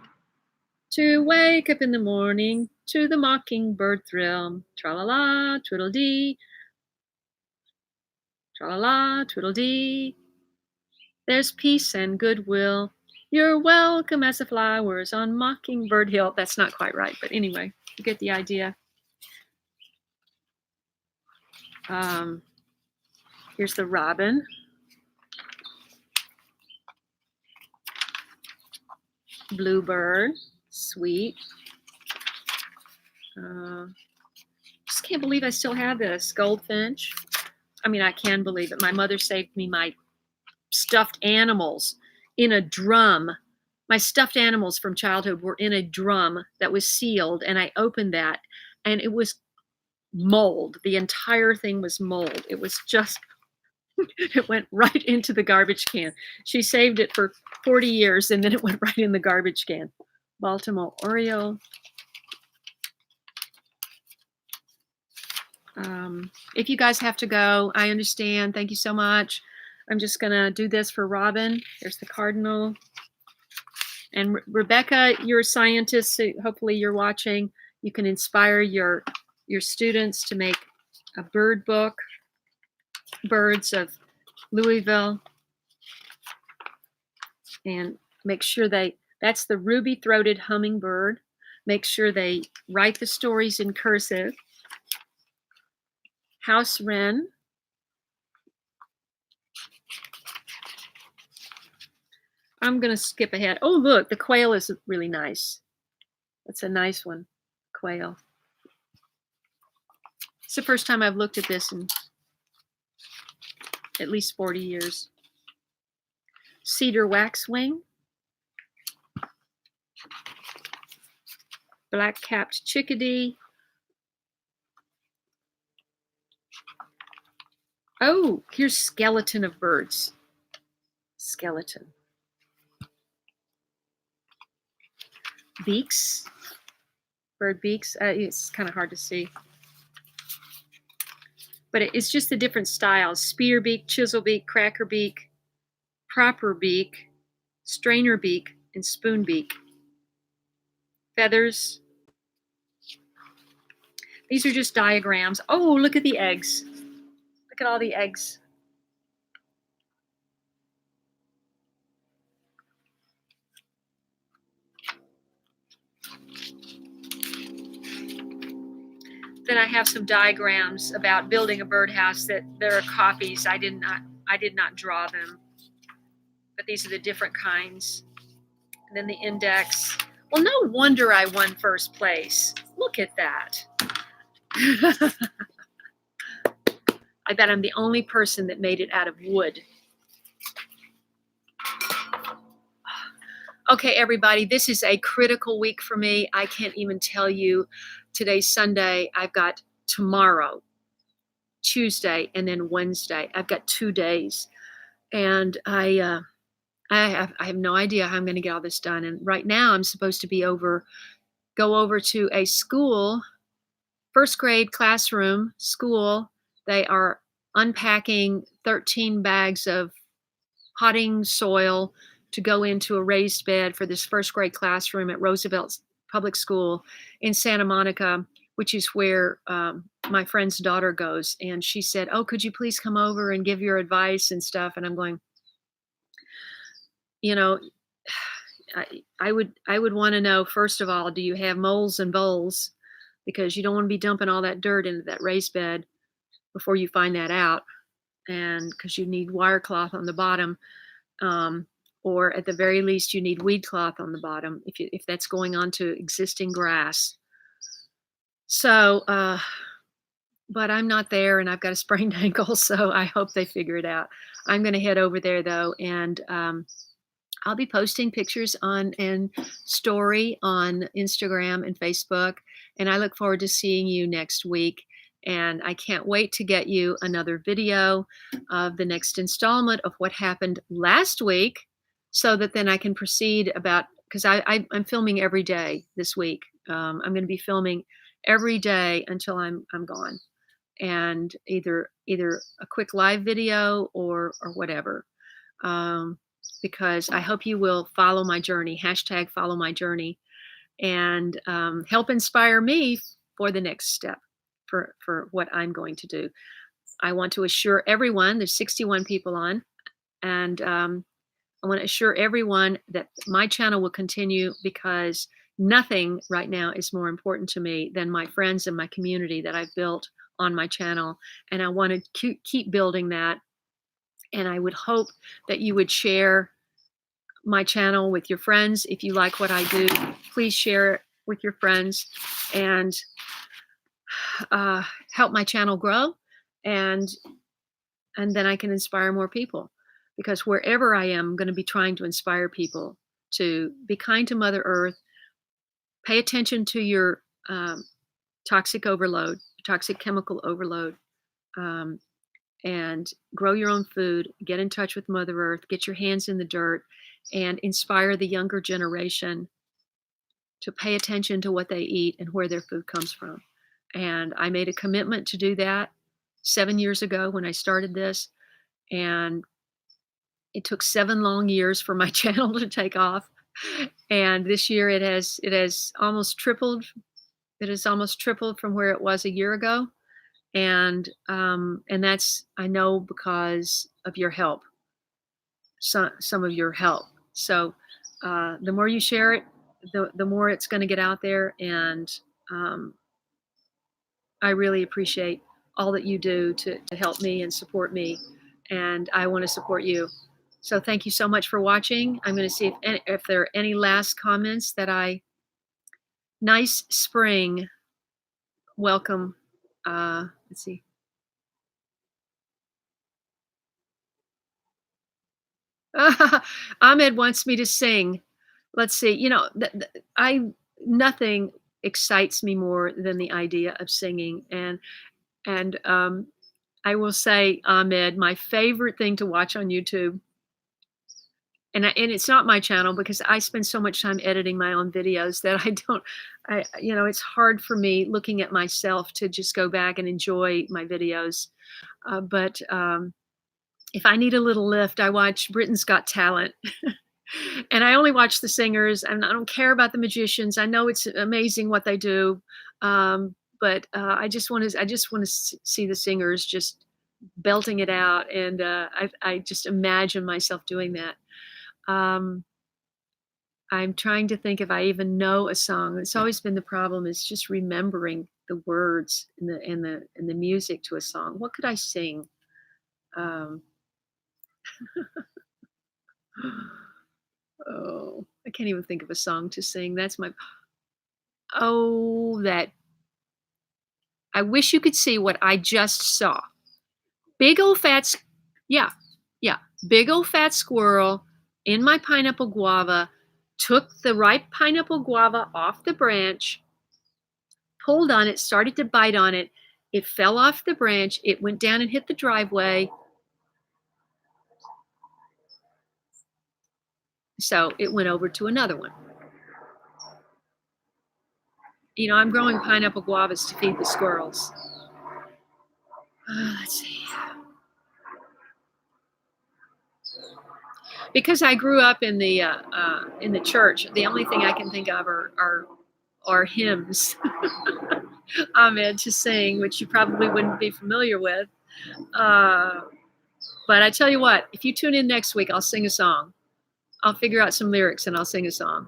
to wake up in the morning to the mockingbird thrill. Tra-la-la, twiddle-dee. Tra-la-la, twiddle-dee. There's peace and goodwill. You're welcome as the flowers on Mockingbird Hill. That's not quite right, but anyway, you get the idea. Here's the robin. Bluebird, sweet. Just can't believe I still have this. Goldfinch. I mean, I can believe it. My mother saved me my stuffed animals in a drum. My stuffed animals from childhood were in a drum that was sealed, and I opened that, and it was mold. The entire thing was mold. It was just, it went right into the garbage can. She saved it for 40 years, and then it went right in the garbage can. Baltimore oriole. If you guys have to go, I understand. Thank you so much. I'm just going to do this for Robin. There's the cardinal. And Rebecca, you're a scientist, so hopefully you're watching. You can inspire your students to make a bird book, Birds of Louisville. And make sure that's the ruby-throated hummingbird. Make sure they write the stories in cursive. House wren. I'm going to skip ahead. Oh, look, the quail is really nice. That's a nice one, quail. It's the first time I've looked at this in at least 40 years. Cedar waxwing. Black-capped chickadee. Oh, here's skeleton of birds. Skeleton. Beaks. Bird beaks. It's kind of hard to see. But it's just the different styles. Spear beak, chisel beak, cracker beak, proper beak, strainer beak, and spoon beak. Feathers. These are just diagrams. Oh, look at the eggs. Look at all the eggs. Then I have some diagrams about building a birdhouse that there are copies. I did not draw them, but these are the different kinds. And then the index. Well, no wonder I won first place. Look at that. I bet I'm the only person that made it out of wood. Okay, everybody, this is a critical week for me. I can't even tell you. Today's Sunday. I've got tomorrow, Tuesday, and then Wednesday. I've got 2 days. And I have no idea how I'm going to get all this done. And right now I'm supposed to go over to a school, first grade classroom school. They are unpacking 13 bags of potting soil to go into a raised bed for this first grade classroom at Roosevelt Public School in Santa Monica, which is where my friend's daughter goes. And she said, oh, could you please come over and give your advice and stuff? And I'm going, you know, I would want to know, first of all, do you have moles and bowls? Because you don't want to be dumping all that dirt into that raised bed before you find that out. And because you need wire cloth on the bottom, or at the very least, you need weed cloth on the bottom if that's going on to existing grass. So, but I'm not there, and I've got a sprained ankle, so I hope they figure it out. I'm going to head over there though, and I'll be posting pictures and story on Instagram and Facebook, and I look forward to seeing you next week. And I can't wait to get you another video of the next installment of what happened last week, so that then I can proceed about, because I'm filming every day this week. I'm going to be filming every day until I'm gone, and either a quick live video or whatever. Because I hope you will follow my journey, #follow my journey, and help inspire me for the next step for what I'm going to do. I want to assure everyone, there's 61 people on, and I want to assure everyone that my channel will continue, because nothing right now is more important to me than my friends and my community that I've built on my channel. And I want to keep building that. And I would hope that you would share my channel with your friends. If you like what I do, please share it with your friends and help my channel grow. And then I can inspire more people, because wherever I am, I'm going to be trying to inspire people to be kind to Mother Earth, pay attention to your toxic overload, toxic chemical overload, and grow your own food, get in touch with Mother Earth, get your hands in the dirt, and inspire the younger generation to pay attention to what they eat and where their food comes from. And I made a commitment to do that 7 years ago when I started this, and it took 7 long years for my channel to take off. And this year it has almost tripled. It has almost tripled from where it was a year ago. And that's, I know, because of your help, some of your help. So the more you share it, the more it's going to get out there. And I really appreciate all that you do to help me and support me, and I want to support you. So thank you so much for watching. I'm going to see if there are any last comments that I. Nice spring. Welcome. Let's see. Ahmed wants me to sing. Let's see. I nothing excites me more than the idea of singing, and I will say, Ahmed, my favorite thing to watch on YouTube, and it's not my channel because I spend so much time editing my own videos that I don't. It's hard for me looking at myself to just go back and enjoy my videos. But if I need a little lift, I watch Britain's Got Talent. And I only watch the singers, and I don't care about the magicians. I know it's amazing what they do, but I just want to see the singers just belting it out, and I just imagine myself doing that. Um, I'm trying to think if I even know a song. It's always been the problem is just remembering the words and the music to a song. What could I sing? Um, oh, I can't even think of a song to sing. That's my oh that I wish you could see what I just saw. Big old yeah, yeah, big old fat squirrel in my pineapple guava took the ripe pineapple guava off the branch, pulled on it, started to bite on it. It fell off the branch. It went down and hit the driveway. So it went over to another one. I'm growing pineapple guavas to feed the squirrels. Let's see. Because I grew up in the church, the only thing I can think of are hymns. Ahmed to sing, which you probably wouldn't be familiar with. But I tell you what, if you tune in next week, I'll sing a song. I'll figure out some lyrics and I'll sing a song.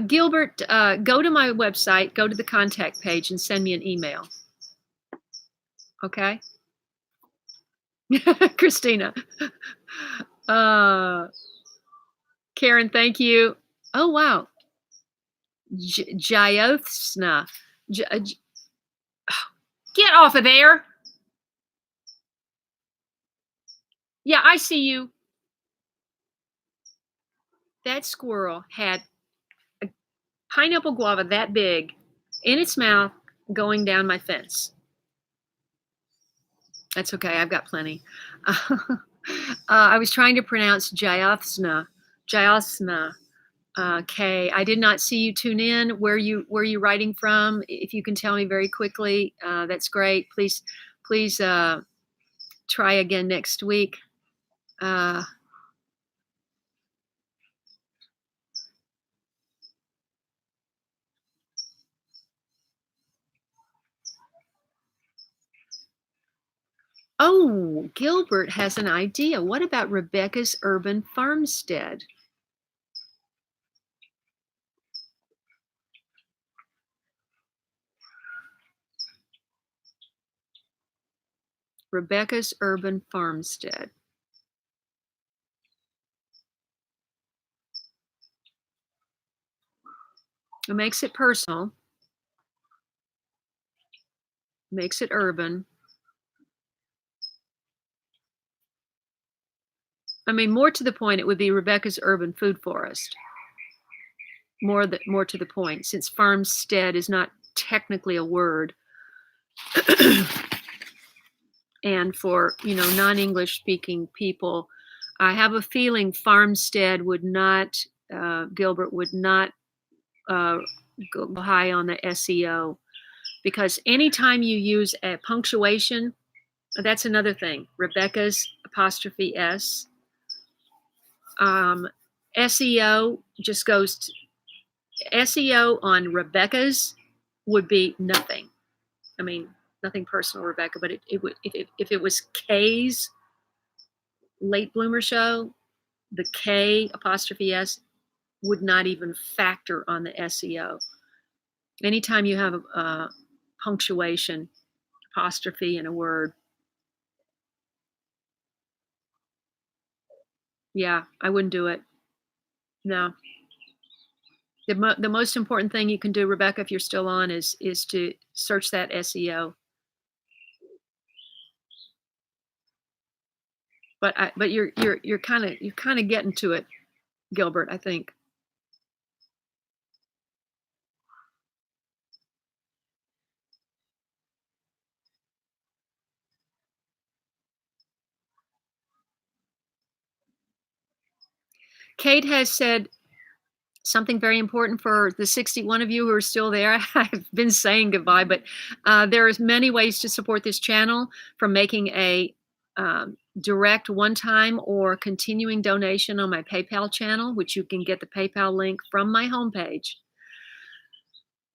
Gilbert, go to my website, go to the contact page, and send me an email. Okay? Christina. Karen, thank you. Oh, wow. Jyothsna. Get off of there. Yeah, I see you. That squirrel had a pineapple guava that big in its mouth going down my fence. That's okay. I've got plenty. I was trying to pronounce Jyothsna. Jyothsna. Kay, I did not see you tune in. Where you writing from? If you can tell me very quickly, that's great. Please try again next week. Oh, Gilbert has an idea. What about Rebecca's Urban Farmstead? Rebecca's Urban Farmstead. It makes it personal, makes it urban. I mean, more to the point, it would be Rebecca's Urban Food Forest. More to the point, since farmstead is not technically a word. And for non-English speaking people, I have a feeling farmstead would not, Gilbert would not go high on the SEO, because anytime you use a punctuation, that's another thing. Rebecca's apostrophe S. SEO just goes to, SEO on Rebecca's would be nothing. I mean, nothing personal, Rebecca, but it would if it was K's late bloomer show, the K apostrophe S, would not even factor on the SEO. Anytime you have a punctuation, apostrophe in a word, yeah, I wouldn't do it. No. The most important thing you can do, Rebecca, if you're still on, is to search that SEO. But you're kind of getting to it, Gilbert, I think. Kate has said something very important for the 61 of you who are still there. I've been saying goodbye, but there's many ways to support this channel, from making a direct one-time or continuing donation on my PayPal channel, which you can get the PayPal link from my homepage.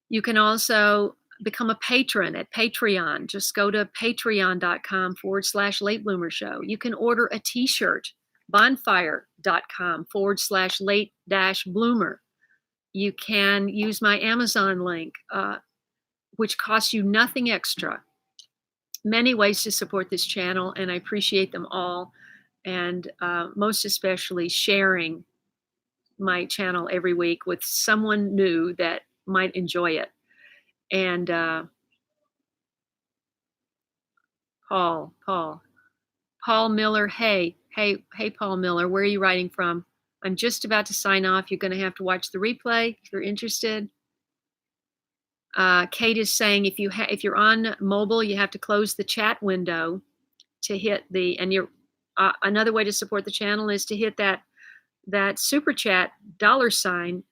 You can also become a patron at Patreon. Just go to patreon.com/Late Bloomer Show. You can order a t-shirt, bonfire.com/late-bloomer. You can use my Amazon link, which costs you nothing extra. Many ways to support this channel, and I appreciate them all. And most especially sharing my channel every week with someone new that might enjoy it. And Paul Miller. Hey, Paul Miller, where are you writing from? I'm just about to sign off. You're going to have to watch the replay if you're interested. Kate is saying if you're on mobile, you have to close the chat window to hit the, and you're another way to support the channel is to hit that super chat $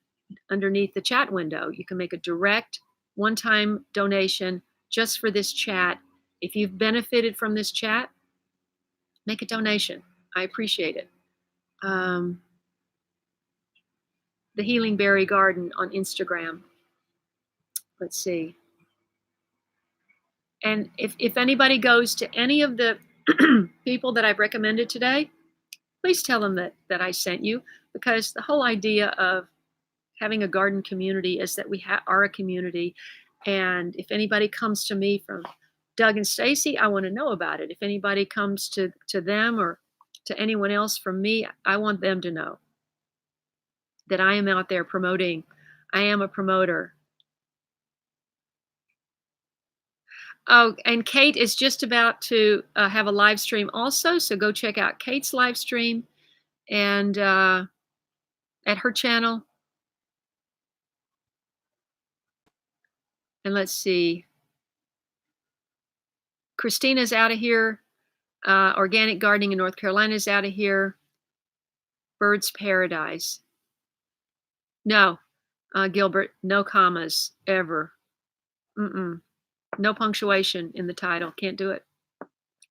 underneath the chat window. You can make a direct one-time donation just for this chat. If you've benefited from this chat, make a donation. I appreciate it. The Healing Berry Garden on Instagram. Let's see. And if anybody goes to any of the people that I've recommended today, please tell them that I sent you, because the whole idea of having a garden community is that we are a community. And if anybody comes to me from Doug and Stacy, I want to know about it. If anybody comes to them or to anyone else from me, I want them to know that I am out there promoting. I am a promoter. Oh, and Kate is just about to have a live stream also, so go check out Kate's live stream and at her channel. And let's see. Christina's out of here. Organic Gardening in North Carolina is out of here. Bird's Paradise. No, Gilbert, no commas ever. No punctuation in the title. Can't do it.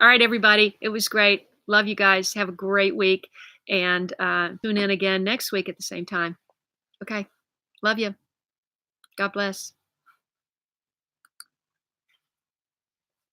All right, everybody. It was great. Love you guys. Have a great week. And tune in again next week at the same time. Okay. Love you. God bless.